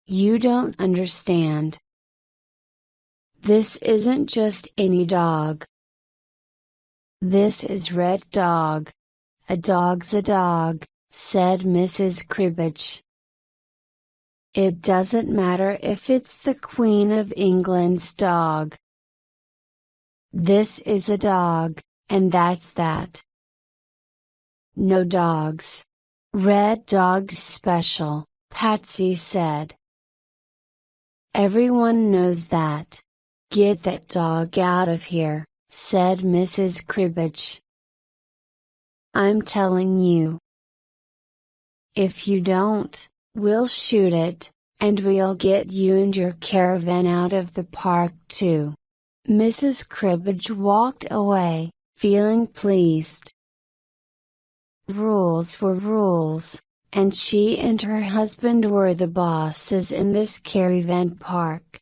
"You don't understand. This isn't just any dog. This is Red Dog. A dog's a dog," said Mrs. Cribbage. "It doesn't matter if it's the Queen of England's dog. This is a dog, and that's that. No dogs. Red Dog's special," Patsy said. "Everyone knows that. Get that dog out of here," said Mrs. Cribbage. "I'm telling you. If you don't, we'll shoot it, and we'll get you and your caravan out of the park too." Mrs. Cribbage walked away, feeling pleased. Rules were rules, and she and her husband were the bosses in this caravan park.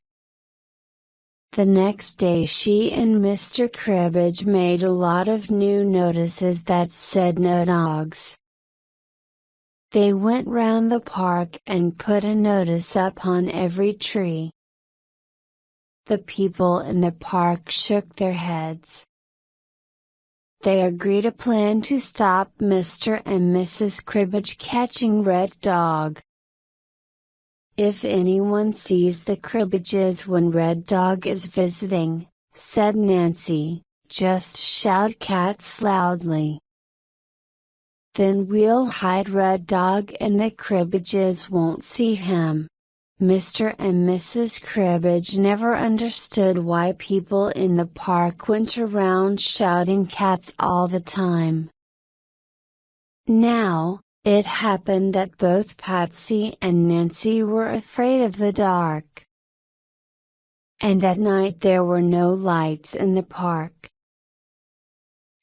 The next day she and Mr. Cribbage made a lot of new notices that said "No dogs." They went round the park and put a notice up on every tree. The people in the park shook their heads. They agreed a plan to stop Mr. and Mrs. Cribbage catching Red Dog. "If anyone sees the Cribbages when Red Dog is visiting," said Nancy, "just shout 'cats' loudly. Then we'll hide Red Dog and the Cribbages won't see him." Mr. and Mrs. Cribbage never understood why people in the park went around shouting "cats" all the time. Now, it happened that both Patsy and Nancy were afraid of the dark. And at night there were no lights in the park.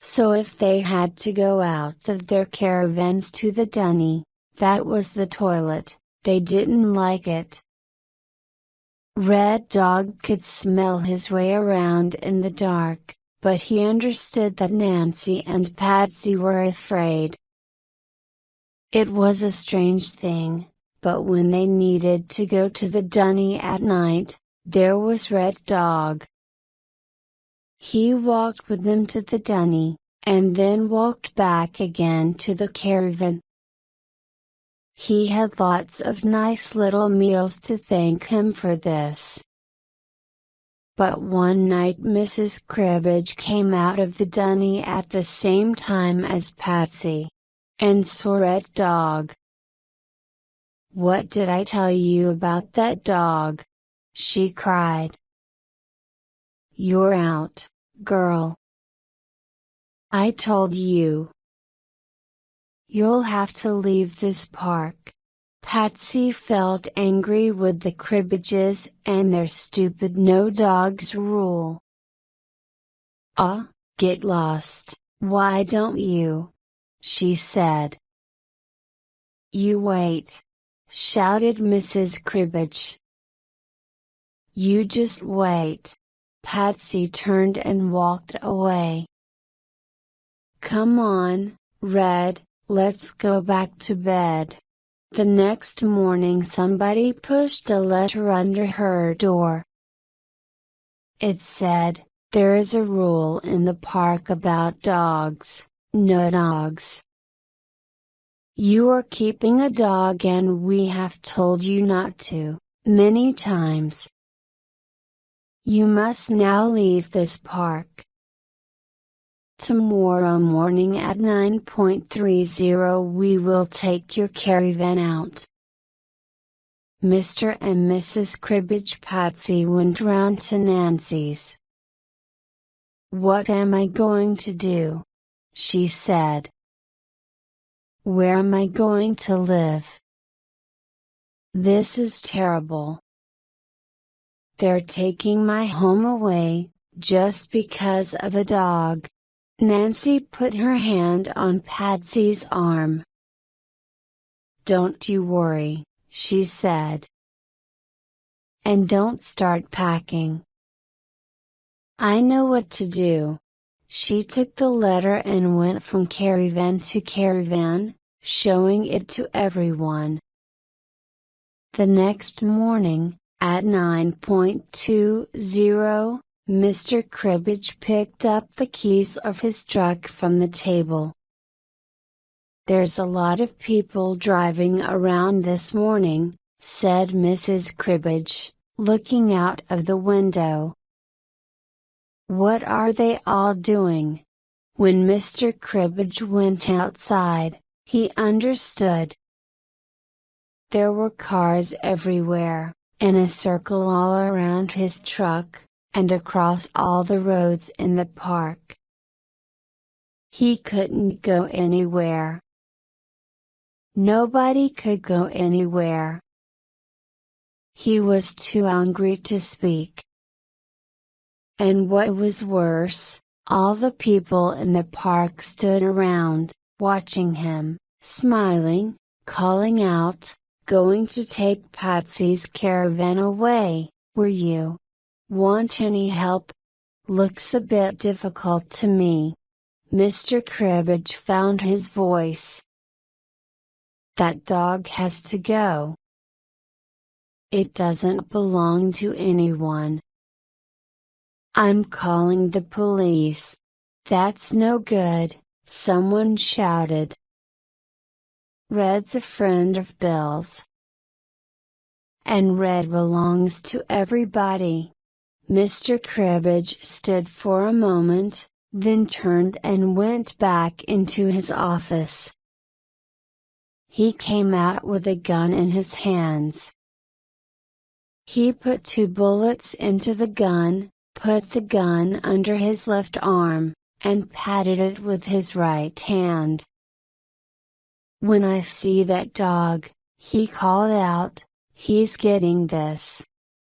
So if they had to go out of their caravans to the dunny, that was the toilet, they didn't like it. Red Dog could smell his way around in the dark, but he understood that Nancy and Patsy were afraid. It was a strange thing, but when they needed to go to the dunny at night, there was Red Dog. He walked with them to the dunny, and then walked back again to the caravan. He had lots of nice little meals to thank him for this. But one night Mrs. Cribbage came out of the dunny at the same time as Patsy, and saw Red Dog. "What did I tell you about that dog?" she cried. "You're out, girl. I told you. You'll have to leave this park." Patsy felt angry with the Cribbages and their stupid "no dogs" rule. Get lost, why don't you?" she said. "You wait!" shouted Mrs. Cribbage. "You just wait!" Patsy turned and walked away. "Come on, Red, let's go back to bed." The next morning somebody pushed a letter under her door. It said, "There is a rule in the park about dogs. No dogs. You are keeping a dog and we have told you not to, many times. You must now leave this park. Tomorrow morning at 9:30 we will take your caravan out. Mr. and Mrs. Cribbage. Patsy went round to Nancy's. What am I going to do? She said. Where am I going to live? This is terrible. They're taking my home away, just because of a dog. Nancy put her hand on Patsy's arm. Don't you worry, she said. And don't start packing. I know what to do. She took the letter and went from caravan to caravan, showing it to everyone. The next morning, at 9:20, Mr. Cribbage picked up the keys of his truck from the table. There's a lot of people driving around this morning, said Mrs. Cribbage, looking out of the window. What are they all doing? When Mr. Cribbage went outside, he understood. There were cars everywhere, in a circle all around his truck, and across all the roads in the park. He couldn't go anywhere. Nobody could go anywhere. He was too angry to speak. And what was worse, all the people in the park stood around, watching him, smiling, calling out, going to take Patsy's caravan away, were you? Want any help? Looks a bit difficult to me. Mr. Cribbage found his voice. That dog has to go. It doesn't belong to anyone. I'm calling the police. That's no good, someone shouted. Red's a friend of Bill's. And Red belongs to everybody. Mr. Cribbage stood for a moment, then turned and went back into his office. He came out with a gun in his hands. He put 2 bullets into the gun, put the gun under his left arm, and patted it with his right hand. When I see that dog, he called out, he's getting this.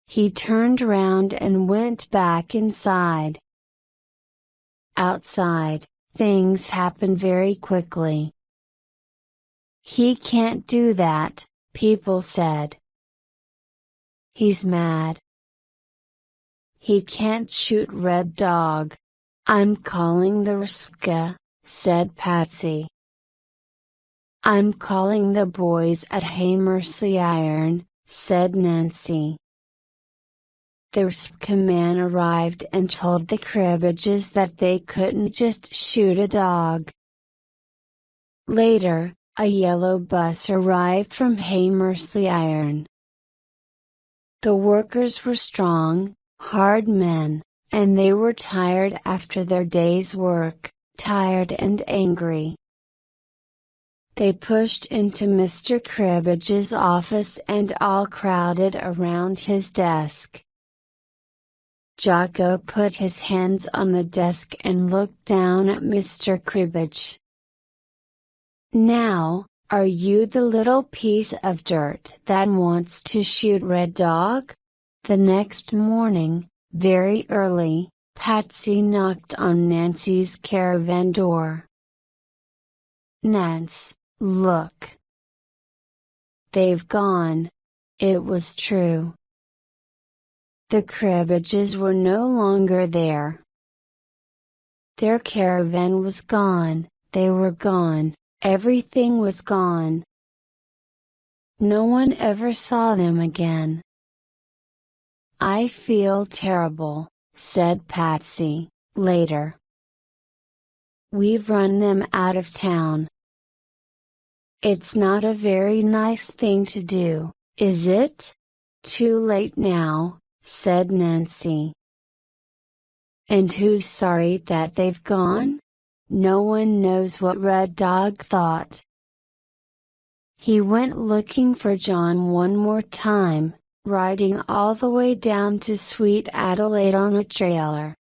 He turned around and went back inside. Outside, things happen very quickly. He can't do that, people said. He's mad. He can't shoot Red Dog. I'm calling the RSPCA, said Patsy. I'm calling the boys at Haymersley Iron, said Nancy. The RSPCA man arrived and told the Cribbages that they couldn't just shoot a dog. Later, a yellow bus arrived from Haymersley Iron. The workers were strong, hard men, and they were tired after their day's work, tired and angry. They pushed into Mr. Cribbage's office and all crowded around his desk. Jocko put his hands on the desk and looked down at Mr. Cribbage. Now, are you the little piece of dirt that wants to shoot Red Dog? The next morning, very early, Patsy knocked on Nancy's caravan door. Nance, look. They've gone. It was true. The Cribbages were no longer there. Their caravan was gone, they were gone, everything was gone. No one ever saw them again. I feel terrible, said Patsy, later. We've run them out of town. It's not a very nice thing to do, is it? Too late now, said Nancy. And who's sorry that they've gone? No one knows what Red Dog thought. He went looking for John one more time, riding all the way down to Sweet Adelaide on a trailer.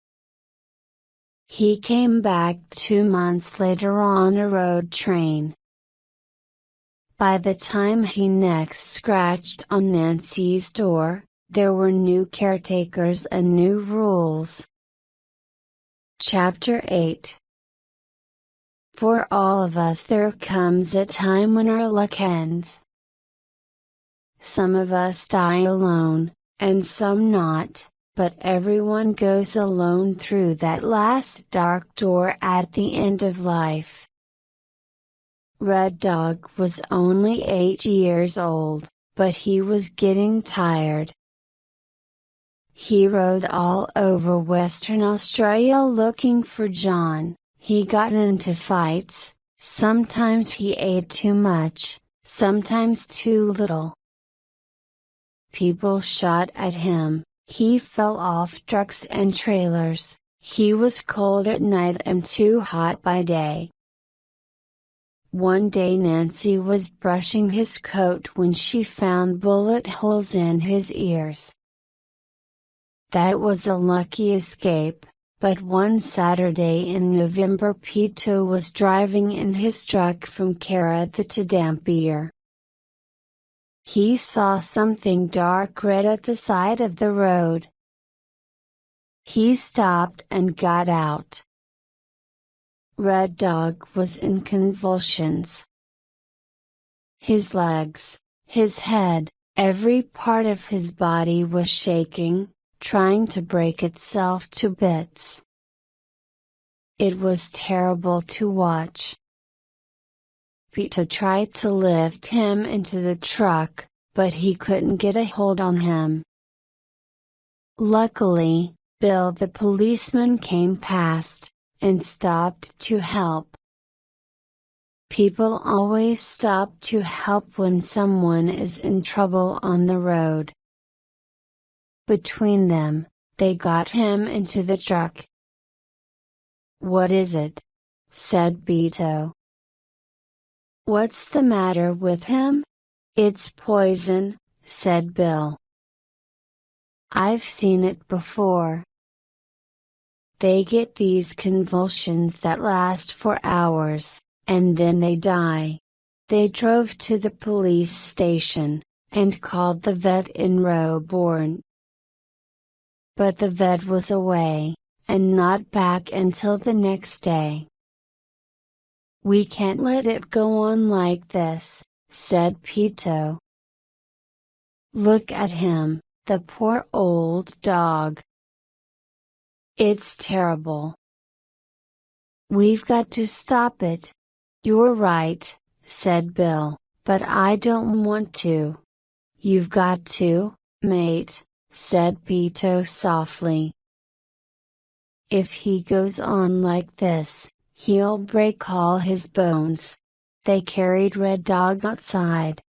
He came back 2 months later on a road train. By the time he next scratched on Nancy's door, there were new caretakers and new rules. Chapter 8. For all of us there comes a time when our luck ends. Some of us die alone, and some not, but everyone goes alone through that last dark door at the end of life. Red Dog was only 8 years old, but he was getting tired. He rode all over Western Australia looking for John. He got into fights, sometimes he ate too much, sometimes too little. People shot at him, he fell off trucks and trailers, he was cold at night and too hot by day. One day Nancy was brushing his coat when she found bullet holes in his ears. That was a lucky escape, but one Saturday in November Pito was driving in his truck from Clara to Dampier. He saw something dark red at the side of the road. He stopped and got out. Red Dog was in convulsions. His legs, his head, every part of his body was shaking, trying to break itself to bits. It was terrible to watch. Peter tried to lift him into the truck, but he couldn't get a hold on him. Luckily, Bill the policeman came past, and stopped to help. People always stop to help when someone is in trouble on the road. Between them, they got him into the truck. "What is it?" said Beto. "What's the matter with him?" "It's poison," said Bill. "I've seen it before. They get these convulsions that last for hours, and then they die." They drove to the police station, and called the vet in Roebourne. But the vet was away, and not back until the next day. "We can't let it go on like this," said Pito. "Look at him, the poor old dog. It's terrible. We've got to stop it." "You're right," said Bill, "but I don't want to." "You've got to, mate," said Pito softly. "If he goes on like this, he'll break all his bones." They carried Red Dog outside.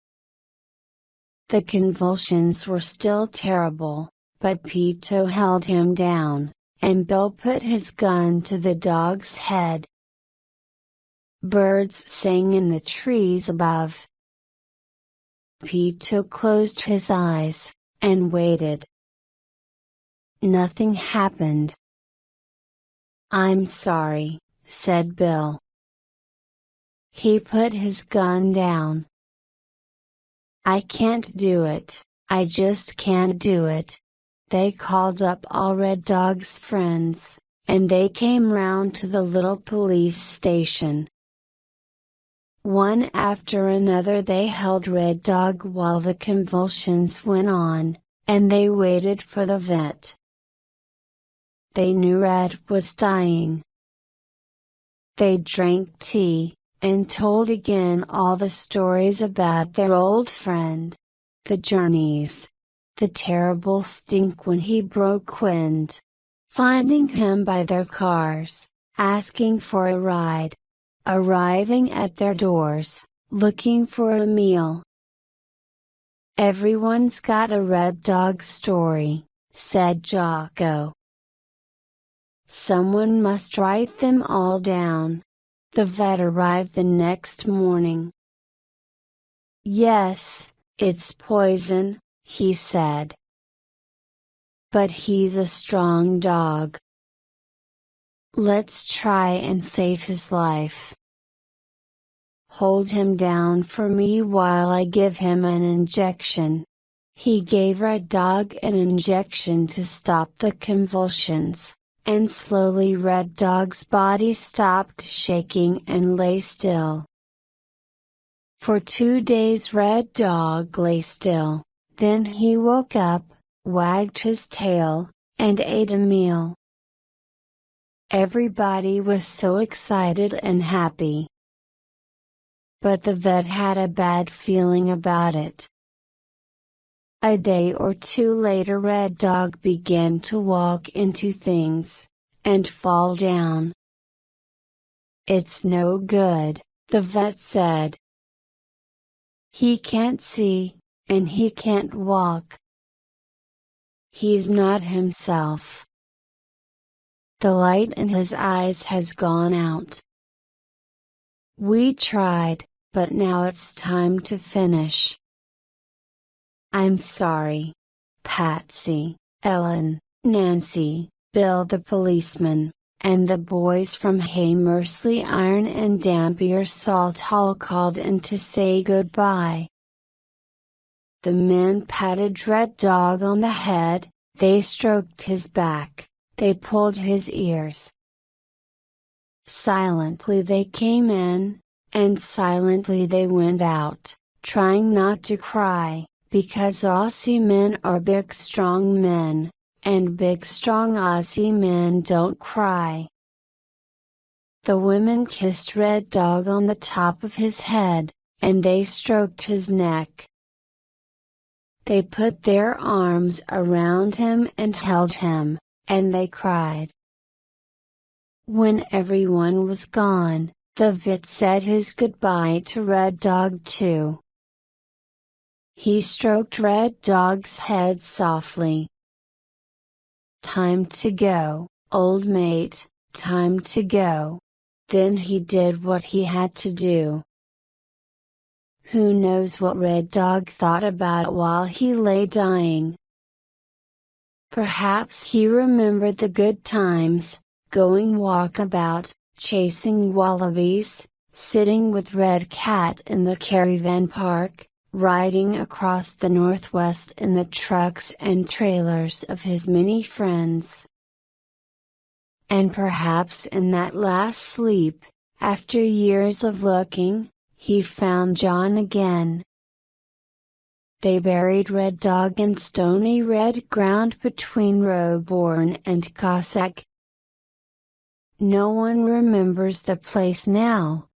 The convulsions were still terrible, but Pito held him down, and Bill put his gun to the dog's head. Birds sang in the trees above. Pito closed his eyes, and waited. Nothing happened. "I'm sorry," said Bill. He put his gun down. "I can't do it, I just can't do it." They called up all Red Dog's friends, and they came round to the little police station. One after another they held Red Dog while the convulsions went on, and they waited for the vet. They knew Red was dying. They drank tea, and told again all the stories about their old friend. The journeys. The terrible stink when he broke wind. Finding him by their cars. asking for a ride, arriving at their doors, looking for a meal. "Everyone's got a red dog story," said Jocko. "Someone must write them all down." The vet arrived the next morning. "Yes, it's poison," he said. "But he's a strong dog. Let's try and save his life. Hold him down for me while I give him an injection." He gave Red Dog an injection to stop the convulsions, and slowly Red Dog's body stopped shaking and lay still. For 2 days Red Dog lay still, then he woke up, wagged his tail, and ate a meal. Everybody was so excited and happy. But the vet had a bad feeling about it. A day or two later Red Dog began to walk into things, and fall down. "It's no good," the vet said. "He can't see, and he can't walk. He's not himself. The light in his eyes has gone out. We tried, but now it's time to finish. I'm sorry. Patsy, Ellen, Nancy, Bill the policeman, and the boys from Hamersley Iron and Dampier Salt Hall called in to say goodbye." The men patted Red Dog on the head, they stroked his back, they pulled his ears. Silently they came in, and silently they went out, trying not to cry, because Aussie men are big strong men, and big strong Aussie men don't cry. The women kissed Red Dog on the top of his head, and they stroked his neck. They put their arms around him and held him, and they cried. When everyone was gone, the vet said his goodbye to Red Dog too. He stroked Red Dog's head softly. "Time to go, old mate, time to go." Then he did what he had to do. Who knows what Red Dog thought about while he lay dying? Perhaps he remembered the good times, going walkabout, chasing wallabies, sitting with Red Cat in the caravan park, riding across the Northwest in the trucks and trailers of his many friends. And perhaps in that last sleep, after years of looking, he found John again. They buried Red Dog in stony red ground between Roebourne and Cossack. No one remembers the place now.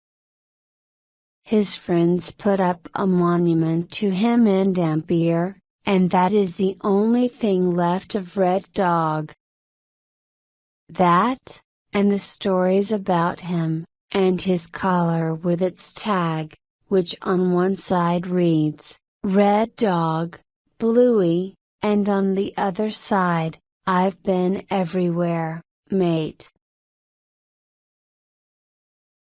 His friends put up a monument to him in Dampier, and that is the only thing left of Red Dog. That, and the stories about him, and his collar with its tag, which on one side reads, "Red Dog, Bluey," and on the other side, "I've been everywhere, mate."